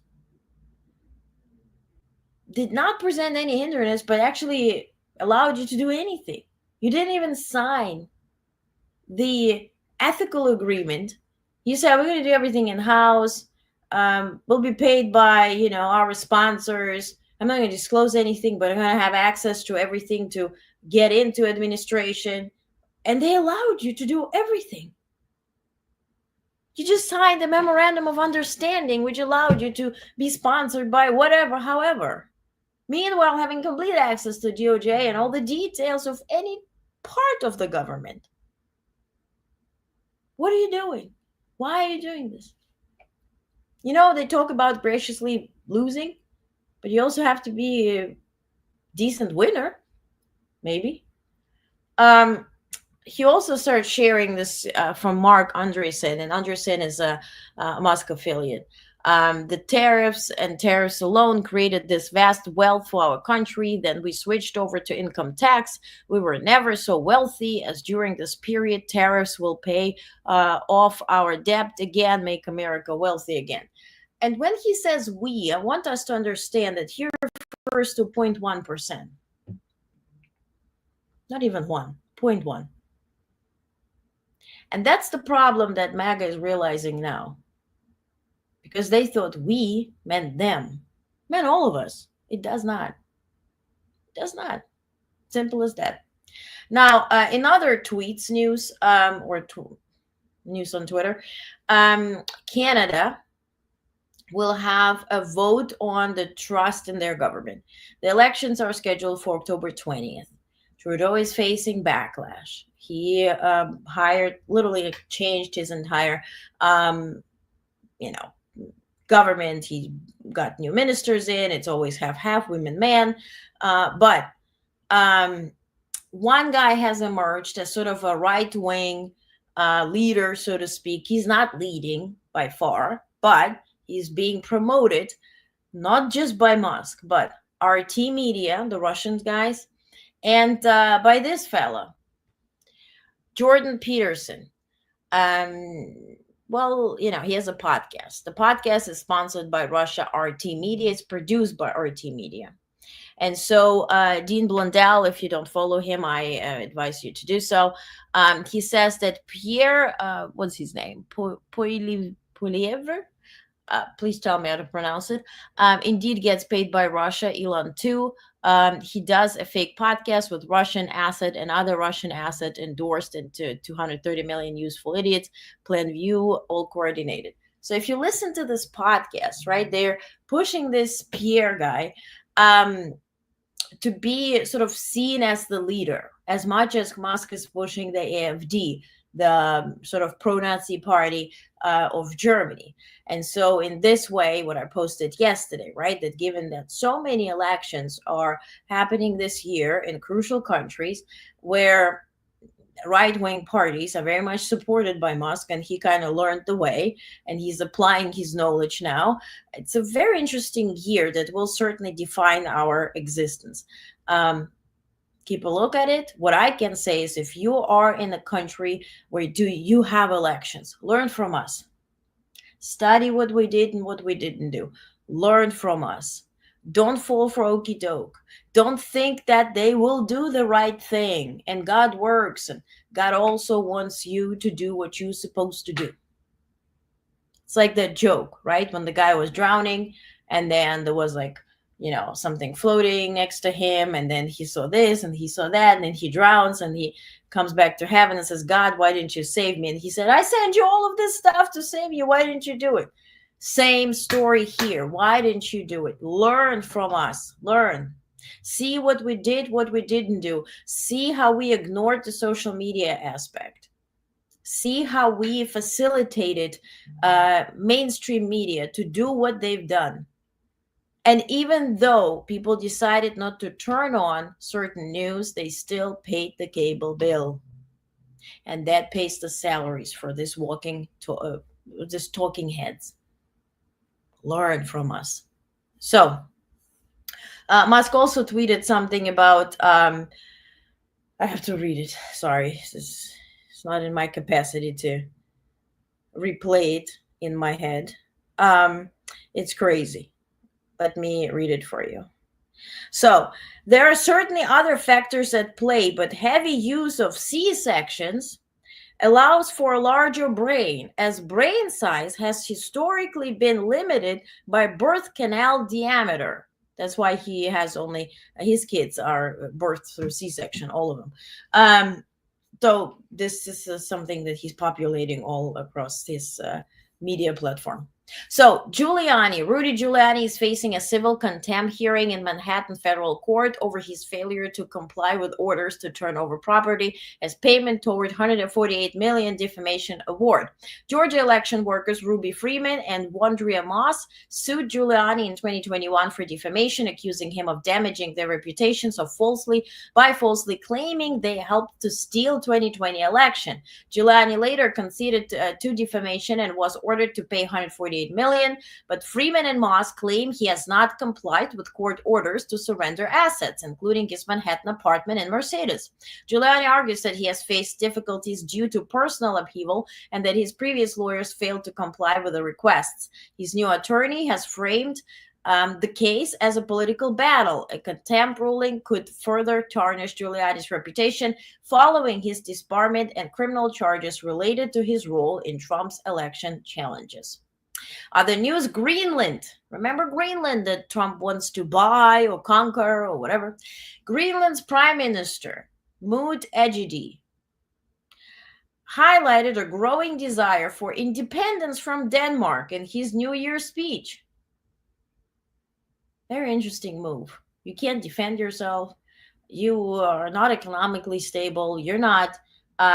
Did not present any hindrance, but actually allowed you to do anything. You didn't even sign the ethical agreement. You said, we're going to do everything in-house. We'll be paid by, our sponsors. I'm not going to disclose anything, but I'm going to have access to everything to get into administration. And they allowed you to do everything. You just signed a memorandum of understanding, which allowed you to be sponsored by whatever, however. Meanwhile, having complete access to DOJ and all the details of any part of the government. What are you doing? Why are you doing this? They talk about graciously losing, but you also have to be a decent winner, maybe. He also started sharing this from Mark Andreessen, and Andreessen is a Musk affiliate. The tariffs alone created this vast wealth for our country. Then we switched over to income tax. We were never so wealthy as during this period. Tariffs will pay off our debt again, make America wealthy again. And when he says we, I want us to understand that he refers to 0.1%. Not even 1.1. And that's the problem that MAGA is realizing now. Because they thought we meant them. Meant all of us. It does not. It does not. Simple as that. Now, in other tweets, news on Twitter, Canada will have a vote on the trust in their government. The elections are scheduled for October 20th. Trudeau is facing backlash. He literally changed his entire, government. He got new ministers in. It's always half women, man. But one guy has emerged as sort of a right-wing leader, so to speak. He's not leading by far, but he's being promoted, not just by Musk, but RT Media, the Russian guys, and by this fella, Jordan Peterson. Well, he has a podcast. The podcast is sponsored by Russia RT Media. It's produced by RT Media. And so Dean Blundell, if you don't follow him, I advise you to do so. He says that Pierre, what's his name? Poilievre? Please tell me how to pronounce it. Indeed gets paid by Russia, Elon too. He does a fake podcast with Russian asset and other Russian asset endorsed into 230 million useful idiots, plan view, all coordinated. So if you listen to this podcast, right, they're pushing this Pierre guy to be sort of seen as the leader, as much as Musk is pushing the AfD, the sort of pro-Nazi party of Germany. And so in this way, what I posted yesterday, right, that given that so many elections are happening this year in crucial countries where right-wing parties are very much supported by Musk, and he kind of learned the way, and he's applying his knowledge now. It's a very interesting year that will certainly define our existence. Keep a look at it. What I can say is, if you are in a country where you have elections, learn from us. Study what we did and what we didn't do. Learn from us. Don't fall for okie doke. Don't think that they will do the right thing. And God works, and God also wants you to do what you're supposed to do. It's like that joke, right? When the guy was drowning, and then there was like, something floating next to him, and then he saw this and he saw that, and then he drowns, and he comes back to heaven and says, God, why didn't you save me? And he said, I sent you all of this stuff to save you. Why didn't you do it? Same story here. Why didn't you do it? Learn from us. Learn. See what we did, what we didn't do. See how we ignored the social media aspect. See how we facilitated mainstream media to do what they've done. And even though people decided not to turn on certain news, they still paid the cable bill. And that pays the salaries for this talking heads. Learn from us. So, Musk also tweeted something about, I have to read it. Sorry, it's not in my capacity to replay it in my head. It's crazy. Let me read it for you. So, there are certainly other factors at play, but heavy use of C-sections allows for a larger brain, as brain size has historically been limited by birth canal diameter. That's why he has only, his kids are birthed through C-section, all of them. So this is something that he's populating all across his media platform. So Rudy Giuliani is facing a civil contempt hearing in Manhattan federal court over his failure to comply with orders to turn over property as payment toward $148 million defamation award. Georgia election workers Ruby Freeman and Wandrea Moss sued Giuliani in 2021 for defamation, accusing him of damaging their reputations by falsely claiming they helped to steal 2020 election. Giuliani later conceded to defamation and was ordered to pay $148 million, but Freeman and Moss claim he has not complied with court orders to surrender assets, including his Manhattan apartment and Mercedes. Giuliani argues that he has faced difficulties due to personal upheaval and that his previous lawyers failed to comply with the requests. His new attorney has framed the case as a political battle. A contempt ruling could further tarnish Giuliani's reputation following his disbarment and criminal charges related to his role in Trump's election challenges. Other news, Greenland. Remember Greenland that Trump wants to buy or conquer or whatever? Greenland's Prime Minister, Maud Ejedi, highlighted a growing desire for independence from Denmark in his New Year's speech. Very interesting move. You can't defend yourself. You are not economically stable. You're not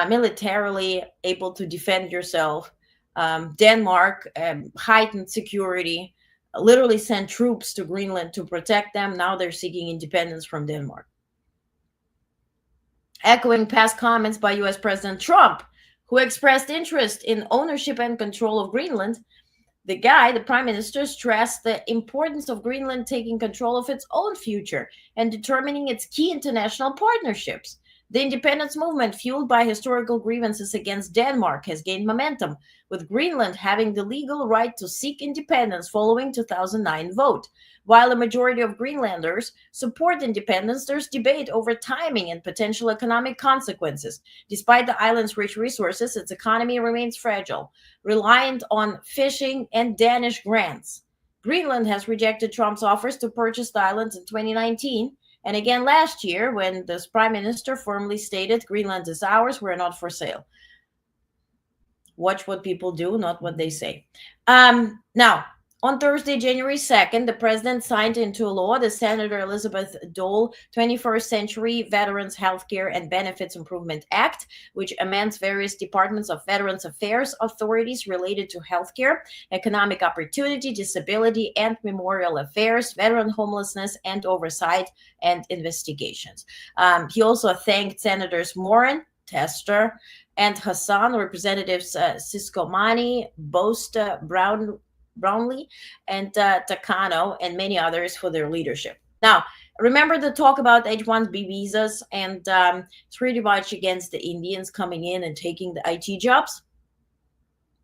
militarily able to defend yourself. Denmark heightened security, literally sent troops to Greenland to protect them. Now they're seeking independence from Denmark. Echoing past comments by U.S. President Trump, who expressed interest in ownership and control of Greenland, the Prime Minister, stressed the importance of Greenland taking control of its own future and determining its key international partnerships. The independence movement, fueled by historical grievances against Denmark, has gained momentum, with Greenland having the legal right to seek independence following 2009 vote. While a majority of Greenlanders support independence, there's debate over timing and potential economic consequences. Despite the island's rich resources, its economy remains fragile, reliant on fishing and Danish grants. Greenland has rejected Trump's offers to purchase the islands in 2019. And again last year, when this prime minister firmly stated, Greenland is ours, we're not for sale. Watch what people do, not what they say. Now, On Thursday, January 2nd, the president signed into law the Senator Elizabeth Dole 21st Century Veterans Healthcare and Benefits Improvement Act, which amends various departments of Veterans Affairs authorities related to healthcare, economic opportunity, disability, and memorial affairs, veteran homelessness, and oversight and investigations. He also thanked Senators Moran, Tester, and Hassan, Representatives Ciscomani, Bost, Brownlee, and Takano, and many others for their leadership. Now, remember the talk about H-1B visas, and it's pretty much against the Indians coming in and taking the IT jobs.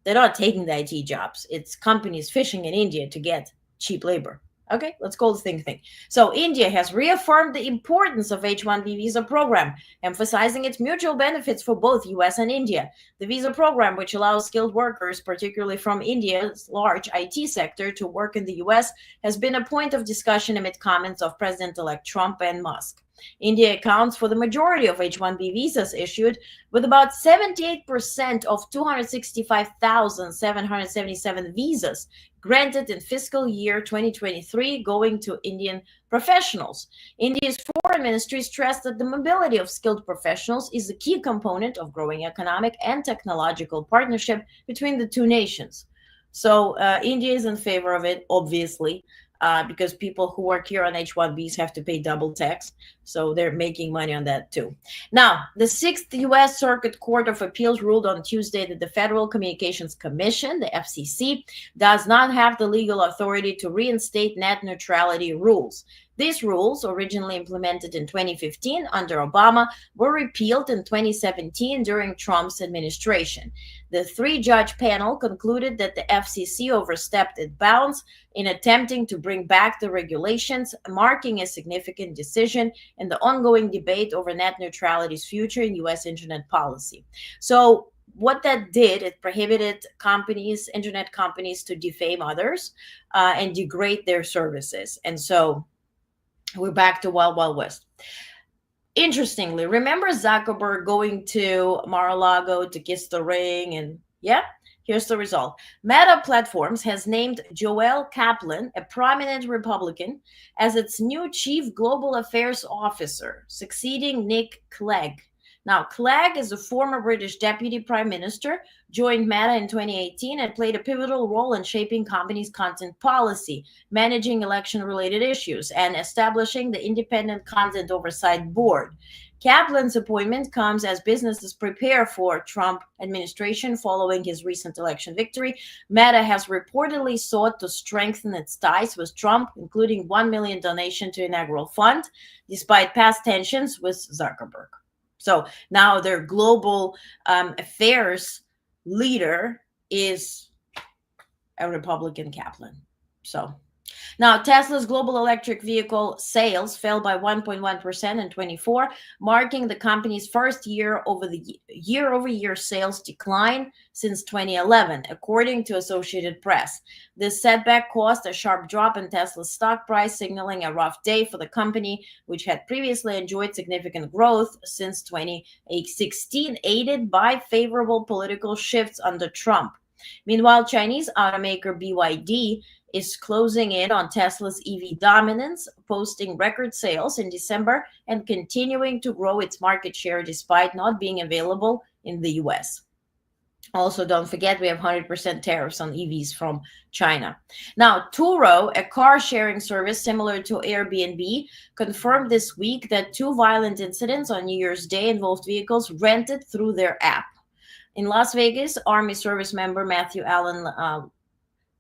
They're not taking the IT jobs. It's companies fishing in India to get cheap labor. Okay, let's call the thing. So India has reaffirmed the importance of H-1B visa program, emphasizing its mutual benefits for both US and India. The visa program, which allows skilled workers, particularly from India's large IT sector, to work in the US, has been a point of discussion amid comments of President-elect Trump and Musk. India accounts for the majority of H-1B visas issued, with about 78% of 265,777 visas granted in fiscal year 2023 going to Indian professionals. India's foreign ministry stressed that the mobility of skilled professionals is a key component of growing economic and technological partnership between the two nations. So India is in favor of it, obviously. Because people who work here on H-1Bs have to pay double tax. So they're making money on that too. Now, the 6th U.S. Circuit Court of Appeals ruled on Tuesday that the Federal Communications Commission, the FCC, does not have the legal authority to reinstate net neutrality rules. These rules, originally implemented in 2015 under Obama, were repealed in 2017 during Trump's administration. The three-judge panel concluded that the FCC overstepped its bounds in attempting to bring back the regulations, marking a significant decision in the ongoing debate over net neutrality's future in U.S. internet policy. So what that did, it prohibited companies, internet companies, to defame others and degrade their services. And so we're back to Wild Wild West. Interestingly, remember Zuckerberg going to Mar-a-Lago to kiss the ring? And yeah, here's the result. Meta Platforms has named Joel Kaplan, a prominent Republican, as its new chief global affairs officer, succeeding Nick Clegg. Now, Clegg is a former British deputy prime minister, joined Meta in 2018, and played a pivotal role in shaping company's content policy, managing election-related issues, and establishing the Independent Content Oversight Board. Kaplan's appointment comes as businesses prepare for Trump administration following his recent election victory. Meta has reportedly sought to strengthen its ties with Trump, including $1 million donation to inaugural fund, despite past tensions with Zuckerberg. So now their global affairs leader is a Republican, Kaplan. So now Tesla's global electric vehicle sales fell by 1.1% in 24, marking the company's first year-over-year sales decline since 2011, according to Associated Press. This setback caused a sharp drop in Tesla's stock price, signaling a rough day for the company, which had previously enjoyed significant growth since 2016, aided by favorable political shifts under Trump. Meanwhile, Chinese automaker BYD is closing in on Tesla's EV dominance, posting record sales in December and continuing to grow its market share despite not being available in the US. Also, don't forget, we have 100% tariffs on EVs from China. Now, Turo, a car-sharing service similar to Airbnb, confirmed this week that 2 violent incidents on New Year's Day involved vehicles rented through their app. In Las Vegas, Army service member Matthew Allen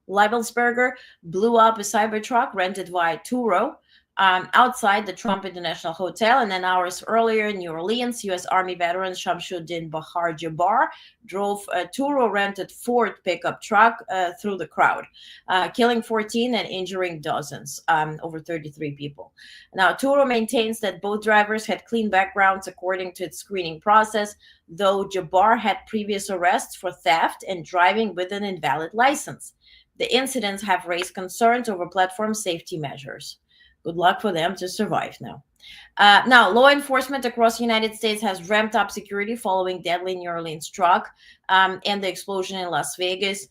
Leibelsberger blew up a Cybertruck rented via Turo outside the Trump International Hotel. And then hours earlier in New Orleans, U.S. Army veteran Shamsuddin Bahar Jabbar drove a Turo-rented Ford pickup truck through the crowd, killing 14 and injuring dozens, over 33 people. Now, Turo maintains that both drivers had clean backgrounds according to its screening process, though Jabbar had previous arrests for theft and driving with an invalid license. The incidents have raised concerns over platform safety measures. Good luck for them to survive now. Now, law enforcement across the United States has ramped up security following deadly New Orleans truck and the explosion in Las Vegas.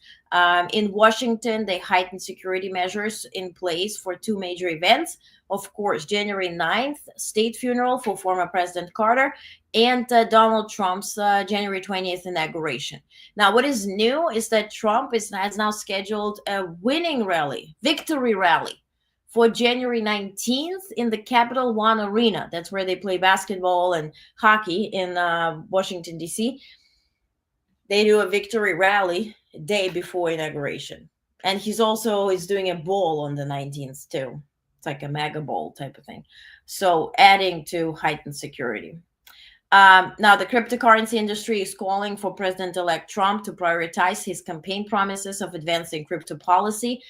In Washington, they heightened security measures in place for two major events. Of course, January 9th, state funeral for former President Carter, and Donald Trump's January 20th inauguration. Now, what is new is that Trump has now scheduled a victory rally, for January 19th in the Capital One Arena. That's where they play basketball and hockey in Washington, D.C. They do a victory rally a day before inauguration. And he's also is doing a ball on the 19th too. It's like a mega ball type of thing. So adding to heightened security. Now, the cryptocurrency industry is calling for President-elect Trump to prioritize his campaign promises of advancing crypto policy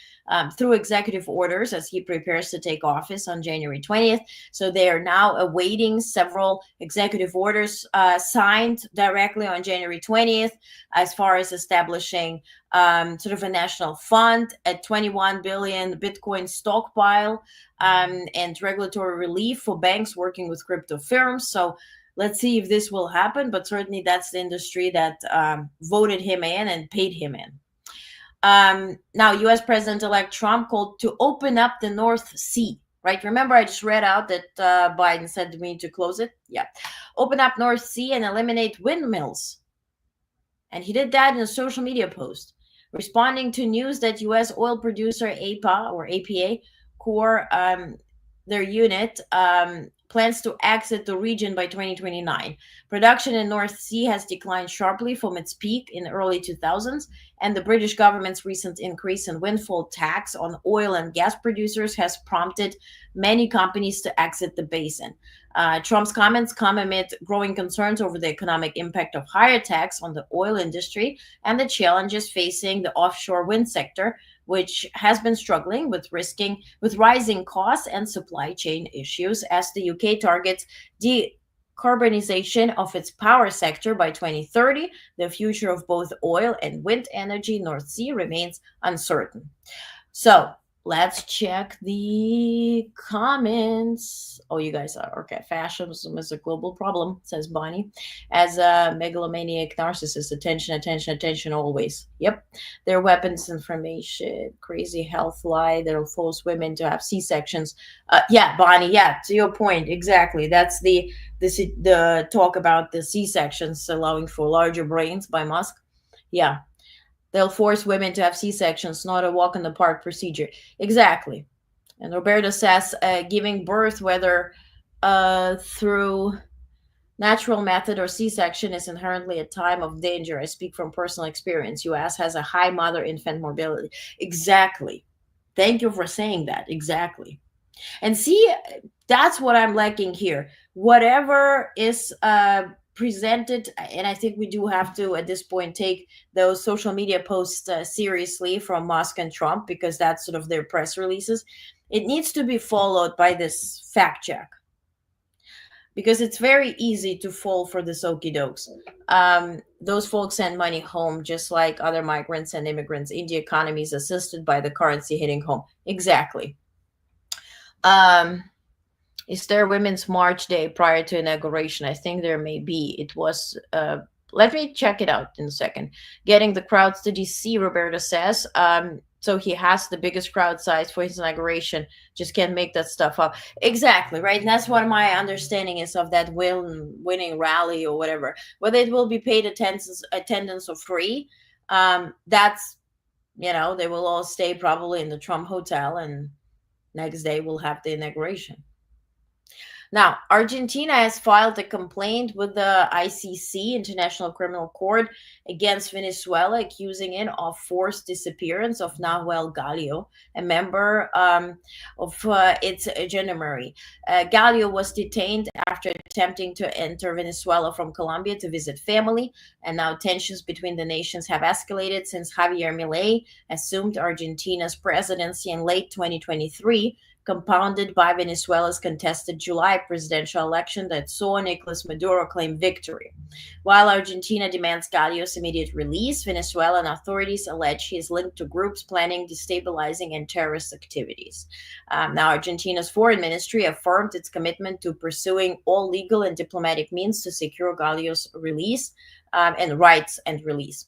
through executive orders as he prepares to take office on January 20th. So they are now awaiting several executive orders signed directly on January 20th as far as establishing sort of a national fund, a 21 billion Bitcoin stockpile, and regulatory relief for banks working with crypto firms. So let's see if this will happen, but certainly that's the industry that voted him in and paid him in. Now, U.S. President-elect Trump called to open up the North Sea, right? Remember, I just read out that Biden said we need to close it. Yeah. Open up North Sea and eliminate windmills. And he did that in a social media post, responding to news that U.S. oil producer APA Core, their unit, plans to exit the region by 2029. Production in North Sea has declined sharply from its peak in the early 2000s, and the British government's recent increase in windfall tax on oil and gas producers has prompted many companies to exit the basin. Trump's comments come amid growing concerns over the economic impact of higher tax on the oil industry and the challenges facing the offshore wind sector, which has been struggling with rising costs and supply chain issues as the UK targets decarbonization of its power sector by 2030. The future of both oil and wind energy North Sea remains uncertain. So let's check the comments. Oh, you guys are okay. Fascism is a global problem, says Bonnie. As a megalomaniac narcissist, attention always. Yep. Their weapons information, crazy health lie that'll force women to have C-sections. Yeah, Bonnie, yeah, to your point, exactly. That's the talk about the C-sections allowing for larger brains by Musk. Yeah. They'll force women to have C-sections, not a walk in the park procedure. Exactly. And Roberto says, giving birth, whether through natural method or C-section, is inherently a time of danger. I speak from personal experience. U.S. has a high mother-infant morbidity. Exactly. Thank you for saying that. Exactly. And see, that's what I'm lacking here. Whatever is presented, and I think we do have to at this point take those social media posts seriously from Musk and Trump, because that's sort of their press releases. It needs to be followed by this fact check, because it's very easy to fall for this okie dokes. Those folks send money home just like other migrants and immigrants. India economy is assisted by the currency hitting home. Exactly. Is there Women's March Day prior to inauguration? I think there may be. It was, let me check it out in a second. Getting the crowds to DC, Roberto says. So he has the biggest crowd size for his inauguration. Just can't make that stuff up. Exactly, right? And that's what my understanding is of that winning rally or whatever. Whether it will be paid attendance or free, that's, they will all stay probably in the Trump Hotel, and next day we'll have the inauguration. Now, Argentina has filed a complaint with the ICC, International Criminal Court, against Venezuela, accusing it of forced disappearance of Nahuel Gallo, a member of its gendarmerie. Gallo was detained after attempting to enter Venezuela from Colombia to visit family, and now tensions between the nations have escalated since Javier Milei assumed Argentina's presidency in late 2023, compounded by Venezuela's contested July presidential election that saw Nicolas Maduro claim victory. While Argentina demands Gallo's immediate release, Venezuelan authorities allege he is linked to groups planning destabilizing and terrorist activities. Now, Argentina's foreign ministry affirmed its commitment to pursuing all legal and diplomatic means to secure Gallo's release and rights and release.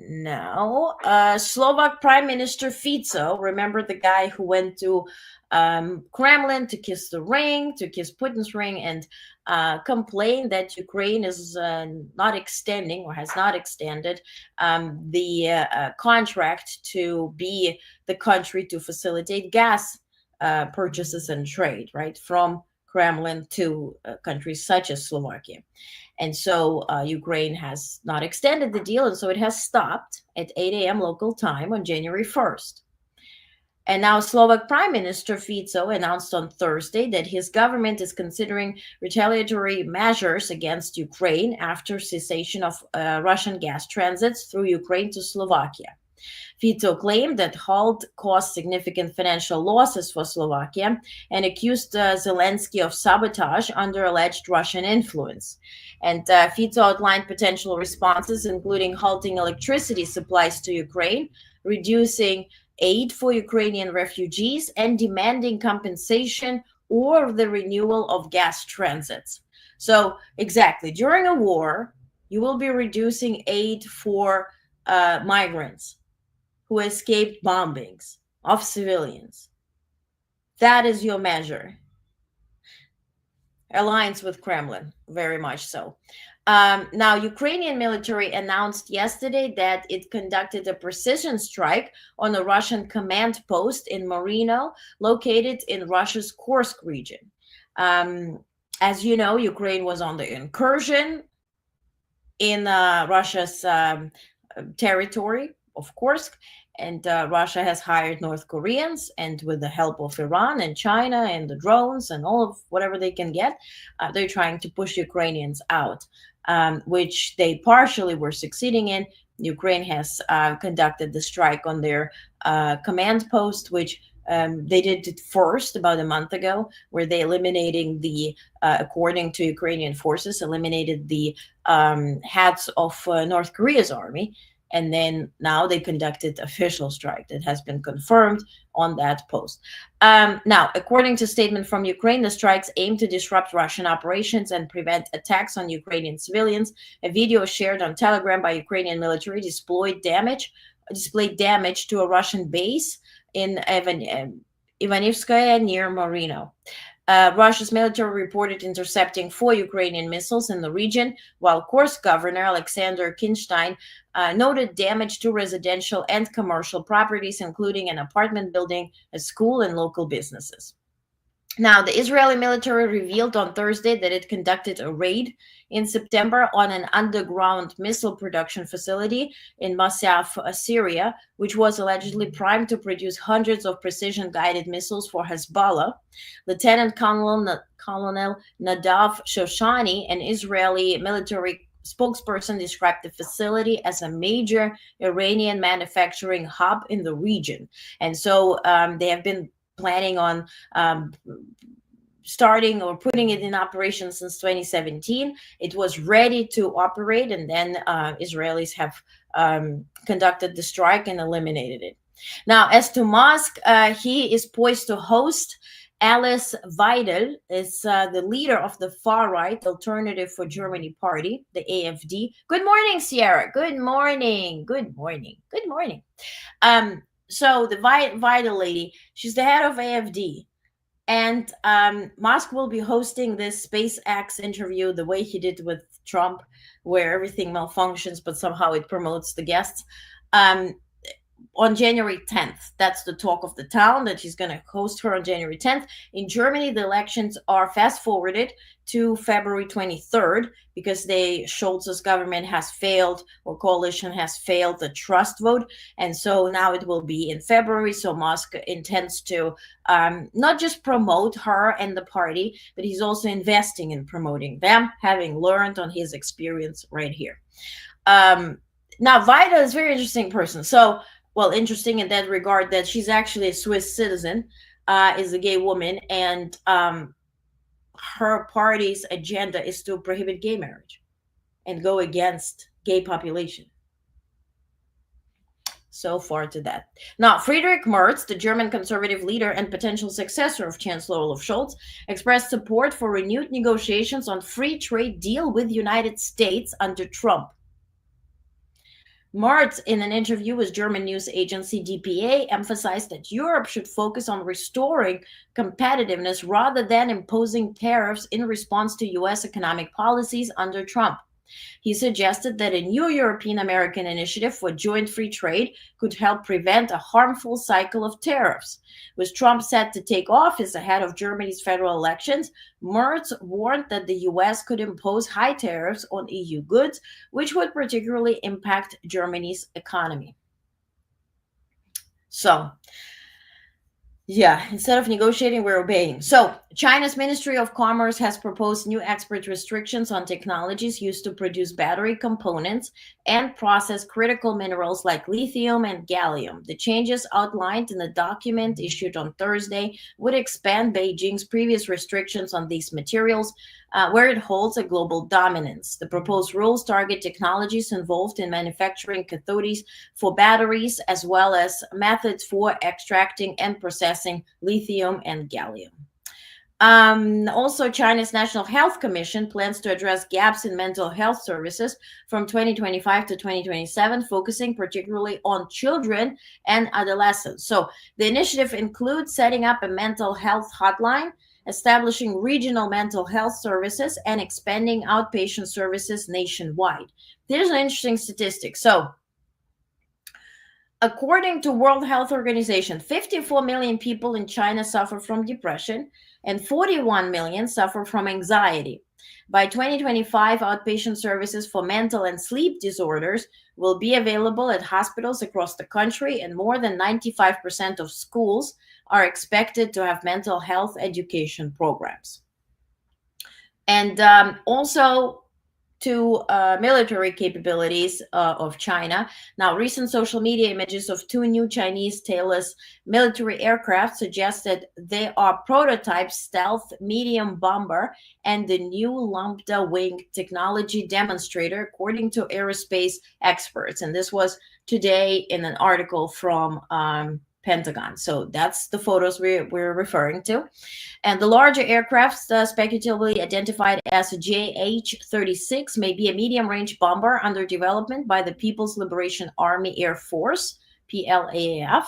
Now, Slovak Prime Minister Fico, remember the guy who went to Kremlin to kiss the ring, to kiss Putin's ring, and complained that Ukraine is not extending or has not extended the contract to be the country to facilitate gas purchases and trade, right, from Kremlin to countries such as Slovakia. And so Ukraine has not extended the deal, and so it has stopped at 8 a.m. local time on January 1st. And now Slovak Prime Minister Fico announced on Thursday that his government is considering retaliatory measures against Ukraine after cessation of Russian gas transits through Ukraine to Slovakia. Fico claimed that halt caused significant financial losses for Slovakia and accused Zelensky of sabotage under alleged Russian influence. And Fico outlined potential responses, including halting electricity supplies to Ukraine, reducing aid for Ukrainian refugees, and demanding compensation or the renewal of gas transits. So exactly, during a war, you will be reducing aid for migrants who escaped bombings of civilians. That is your measure. Alliance with Kremlin, very much so. Now, Ukrainian military announced yesterday that it conducted a precision strike on a Russian command post in Marino, located in Russia's Kursk region. As you know, Ukraine was on the incursion in Russia's territory of Kursk, and Russia has hired North Koreans, and with the help of Iran and China and the drones and all of whatever they can get, they're trying to push Ukrainians out, which they partially were succeeding in. Ukraine has conducted the strike on their command post, which they did it first about a month ago, where they eliminating the, according to Ukrainian forces, eliminated the heads of North Korea's army. And then now they conducted official strike that has been confirmed on that post. Now, according to a statement from Ukraine, the strikes aim to disrupt Russian operations and prevent attacks on Ukrainian civilians. A video shared on Telegram by Ukrainian military displayed damage to a Russian base in Ivanivskaya near Marino. Russia's military reported intercepting 4 Ukrainian missiles in the region, while Kursk governor Alexander Kinstein noted damage to residential and commercial properties, including an apartment building, a school, and local businesses. Now, the Israeli military revealed on Thursday that it conducted a raid in September on an underground missile production facility in Masyaf, Syria, which was allegedly primed to produce hundreds of precision-guided missiles for Hezbollah. Lieutenant Colonel Nadav Shoshani, an Israeli military spokesperson, described the facility as a major Iranian manufacturing hub in the region. And so they have been planning on starting or putting it in operation since 2017. It was ready to operate, and then Israelis have conducted the strike and eliminated it. Now, as to Musk, he is poised to host Alice Weidel, is the leader of the far-right Alternative for Germany party, the AfD. Good morning, Sierra. Good morning. Good morning. Good morning. So the Weidel lady, she's the head of AfD. And Musk will be hosting this SpaceX interview the way he did with Trump, where everything malfunctions, but somehow it promotes the guests. On January 10th. That's the talk of the town, that he's going to host her on January 10th. In Germany, the elections are fast forwarded to February 23rd because Scholz's government has failed, or coalition has failed the trust vote. And so now it will be in February. So Musk intends to not just promote her and the party, but he's also investing in promoting them, having learned on his experience right here. Now, Weidel is a very interesting person. So well, interesting in that regard that she's actually a Swiss citizen, is a gay woman, and her party's agenda is to prohibit gay marriage and go against gay population. So far to that. Now, Friedrich Merz, the German conservative leader and potential successor of Chancellor Olaf Scholz, expressed support for renewed negotiations on free trade deal with the United States under Trump. Merz, in an interview with German news agency dpa, emphasized that Europe should focus on restoring competitiveness rather than imposing tariffs in response to US economic policies under Trump. He suggested that a new European-American initiative for joint free trade could help prevent a harmful cycle of tariffs. With Trump set to take office ahead of Germany's federal elections, Merz warned that the US could impose high tariffs on EU goods, which would particularly impact Germany's economy. So, yeah, instead of negotiating, we're obeying. So, China's Ministry of Commerce has proposed new export restrictions on technologies used to produce battery components and process critical minerals like lithium and gallium. The changes outlined in the document issued on Thursday would expand Beijing's previous restrictions on these materials, where it holds a global dominance. The proposed rules target technologies involved in manufacturing cathodes for batteries, as well as methods for extracting and processing lithium and gallium. Also, China's National Health Commission plans to address gaps in mental health services from 2025 to 2027, focusing particularly on children and adolescents. So the initiative includes setting up a mental health hotline, establishing regional mental health services, and expanding outpatient services nationwide. There's an interesting statistic. So, according to World Health Organization, 54 million people in China suffer from depression, and 41 million suffer from anxiety. By 2025, outpatient services for mental and sleep disorders will be available at hospitals across the country, and more than 95% of schools are expected to have mental health education programs. And also, to military capabilities of China. Now, recent social media images of two new Chinese tailless military aircraft suggest that they are prototype stealth medium bomber and the new Lambda wing technology demonstrator, according to aerospace experts. And this was today in an article from Pentagon. So that's the photos we're referring to. And the larger aircraft, speculatively identified as JH-36, may be a medium-range bomber under development by the People's Liberation Army Air Force, PLAAF,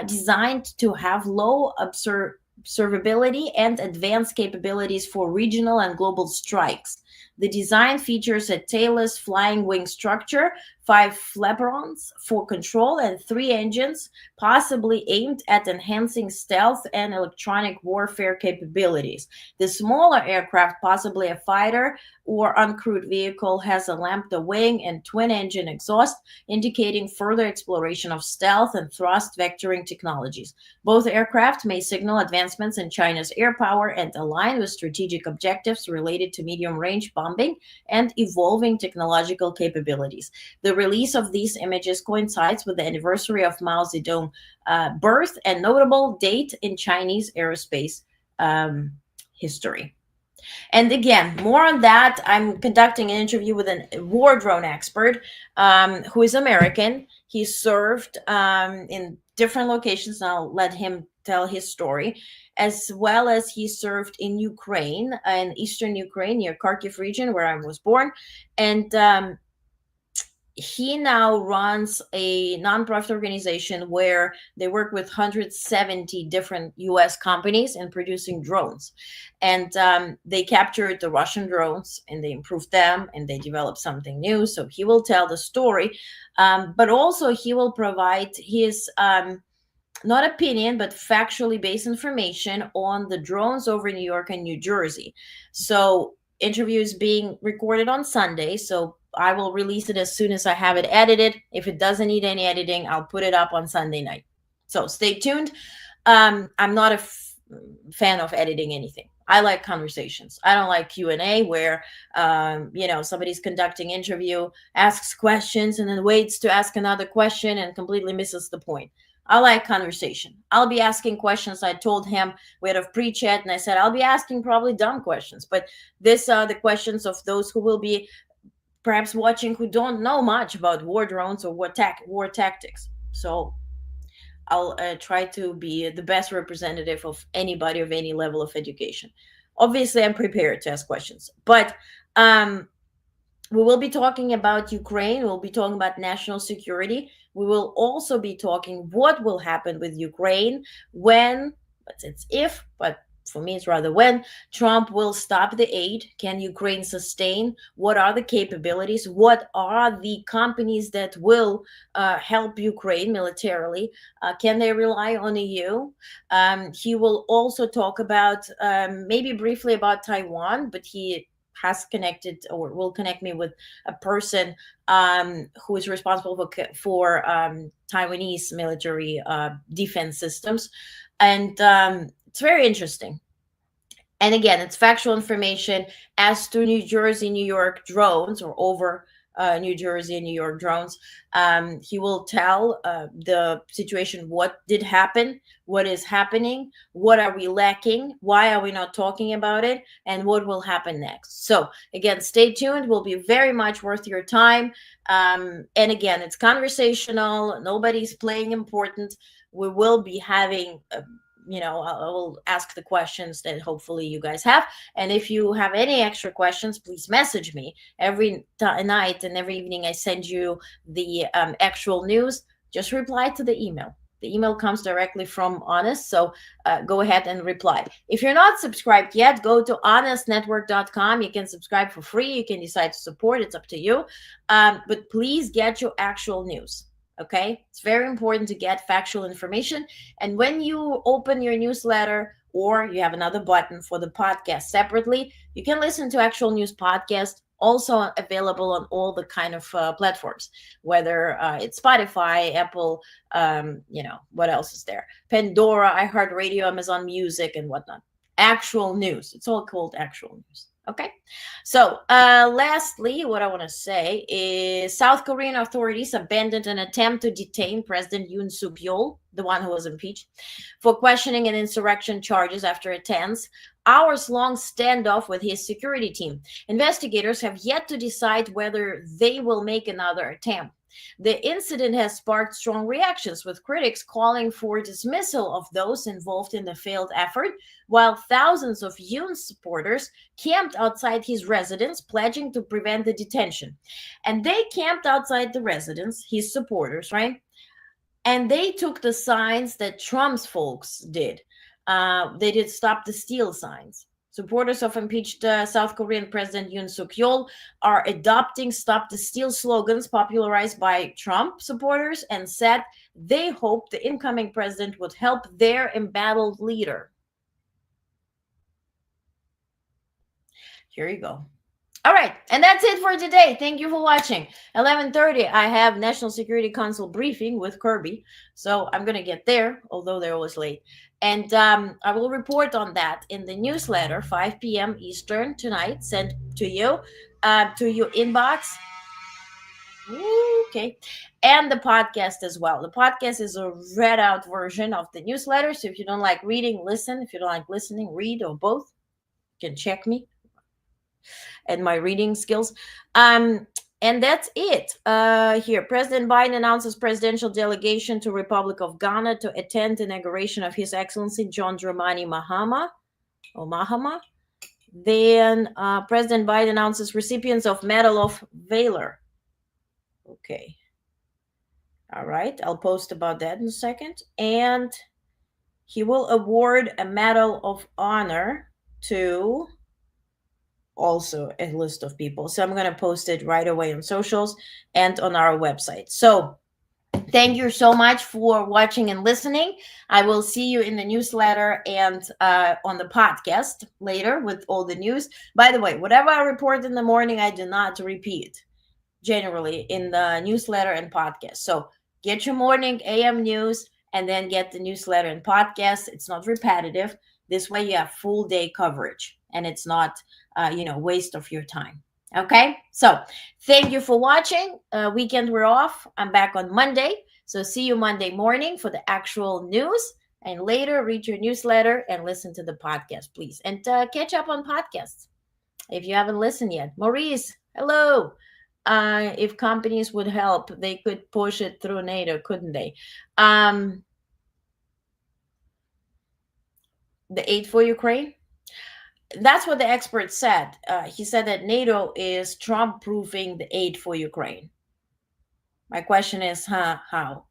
designed to have low observability and advanced capabilities for regional and global strikes. The design features a tailless flying wing structure, 5 flaperons for control, and 3 engines, possibly aimed at enhancing stealth and electronic warfare capabilities. The smaller aircraft, possibly a fighter or uncrewed vehicle, has a Lambda wing and twin-engine exhaust, indicating further exploration of stealth and thrust vectoring technologies. Both aircraft may signal advancements in China's air power and align with strategic objectives related to medium-range bombing and evolving technological capabilities. The release of these images coincides with the anniversary of Mao Zedong's birth, and notable date in Chinese aerospace history. And again, more on that. I'm conducting an interview with a war drone expert who is American. He served in different locations, and I'll let him tell his story, as well as he served in Ukraine, in eastern Ukraine, near Kharkiv region, where I was born. And he now runs a nonprofit organization where they work with 170 different US companies in producing drones. And they captured the Russian drones and they improved them and they developed something new. So he will tell the story, but also he will provide his not opinion, but factually based information on the drones over New York and New Jersey. So interview is being recorded on Sunday. So I will release it as soon as I have it edited. If it doesn't need any editing, I'll put it up on Sunday night. So stay tuned. I'm not a fan of editing anything. I like conversations. I don't like Q&A where somebody's conducting interview, asks questions, and then waits to ask another question and completely misses the point. I like conversation. I'll be asking questions. I told him we had a pre-chat, and I said I'll be asking probably dumb questions, but these are the questions of those who will be perhaps watching who don't know much about war drones or war tactics. So I'll try to be the best representative of anybody of any level of education. Obviously, I'm prepared to ask questions, but we will be talking about Ukraine. We'll be talking about national security. We will also be talking what will happen with Ukraine when, but it's if, but for me, it's rather when Trump will stop the aid. Can Ukraine sustain? What are the capabilities? What are the companies that will help Ukraine militarily? Can they rely on EU? He will also talk about, maybe briefly about Taiwan, but he has connected or will connect me with a person who is responsible for Taiwanese military defense systems. And it's very interesting. And again, it's factual information as to New Jersey, New York drones, or over New Jersey and New York drones. He will tell the situation, what did happen, what is happening, what are we lacking, why are we not talking about it, and what will happen next. So again, stay tuned. Will be very much worth your time. And again, it's conversational. Nobody's playing important. We will be having I will ask the questions that hopefully you guys have. And if you have any extra questions, please message me every night and every evening. I send you the actual news. Just reply to the email. The email comes directly from Honest, so go ahead and reply. If you're not subscribed yet, go to honestnetwork.com. You can subscribe for free. You can decide to support. It's up to you. But please get your actual news. Okay, it's very important to get factual information. And when you open your newsletter, or you have another button for the podcast separately, you can listen to actual news podcast, also available on all the kind of platforms, whether it's Spotify, Apple, what else is there? Pandora, iHeartRadio, Amazon Music, and whatnot. Actual news. It's all called actual news. Okay, so lastly, what I want to say is South Korean authorities abandoned an attempt to detain President Yoon Suk Yeol, the one who was impeached, for questioning and insurrection charges after a tense, hours-long standoff with his security team. Investigators have yet to decide whether they will make another attempt. The incident has sparked strong reactions, with critics calling for dismissal of those involved in the failed effort, while thousands of Yoon's supporters camped outside his residence, pledging to prevent the detention. And they camped outside the residence, his supporters, right? And they took the signs that Trump's folks did. They did Stop the Steal signs. Supporters of impeached South Korean President Yoon Suk Yeol are adopting Stop the Steal slogans popularized by Trump supporters, and said they hope the incoming president would help their embattled leader. Here you go. All right, and that's it for today. Thank you for watching. 11:30, I have National Security Council briefing with Kirby, so I'm going to get there, although they're always late. And I will report on that in the newsletter, 5 p.m. Eastern tonight, sent to you, to your inbox. Okay. And the podcast as well. The podcast is a read out version of the newsletter. So if you don't like reading, listen. If you don't like listening, read, or both. You can check me and my reading skills. And that's it. Here, President Biden announces presidential delegation to Republic of Ghana to attend the inauguration of His Excellency John Dramani Mahama. Then President Biden announces recipients of Medal of Valor. Okay. All right. I'll post about that in a second. And he will award a Medal of Honor to also a list of people. So I'm going to post it right away on socials and on our website. So thank you so much for watching and listening. I will see you in the newsletter and on the podcast later with all the news. By the way, whatever I report in the morning, I do not repeat generally in the newsletter and podcast. So get your morning AM news and then get the newsletter and podcast. It's not repetitive. This way you have full day coverage, and it's not, waste of your time. Okay, so thank you for watching. Weekend we're off. I'm back on Monday. So see you Monday morning for the actual news. And later, read your newsletter and listen to the podcast, please. And catch up on podcasts if you haven't listened yet. Maurice, hello. If companies would help, they could push it through NATO, couldn't they? The aid for Ukraine? That's what the expert said. He said that NATO is Trump-proofing the aid for Ukraine. My question is, how?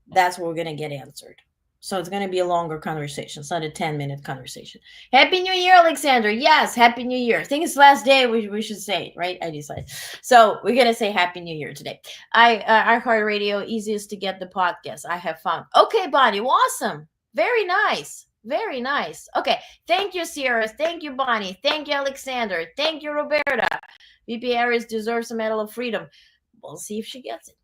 That's what we're going to get answered. So it's going to be a longer conversation. It's not a 10-minute conversation. Happy New Year, Alexander. Yes, Happy New Year. I think it's the last day we should say it, right? I decided. So we're going to say Happy New Year today. iHeartRadio, easiest to get the podcast, I have found. Okay, Bonnie, awesome. Very nice. Very nice. Okay. Thank you, Sierra. Thank you, Bonnie. Thank you, Alexander. Thank you, Roberta. VP Harris deserves a Medal of Freedom. We'll see if she gets it.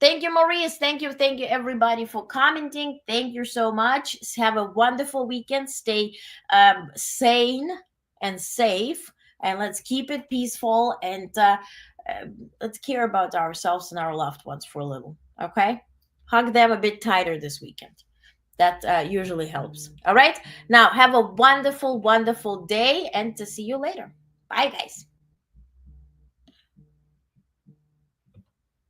Thank you, Maurice. Thank you, everybody, for commenting. Thank you so much. Have a wonderful weekend. Stay sane and safe, and let's keep it peaceful, and let's care about ourselves and our loved ones for a little, okay? Hug them a bit tighter this weekend. That usually helps. All right? Now, have a wonderful, wonderful day, and to see you later. Bye, guys.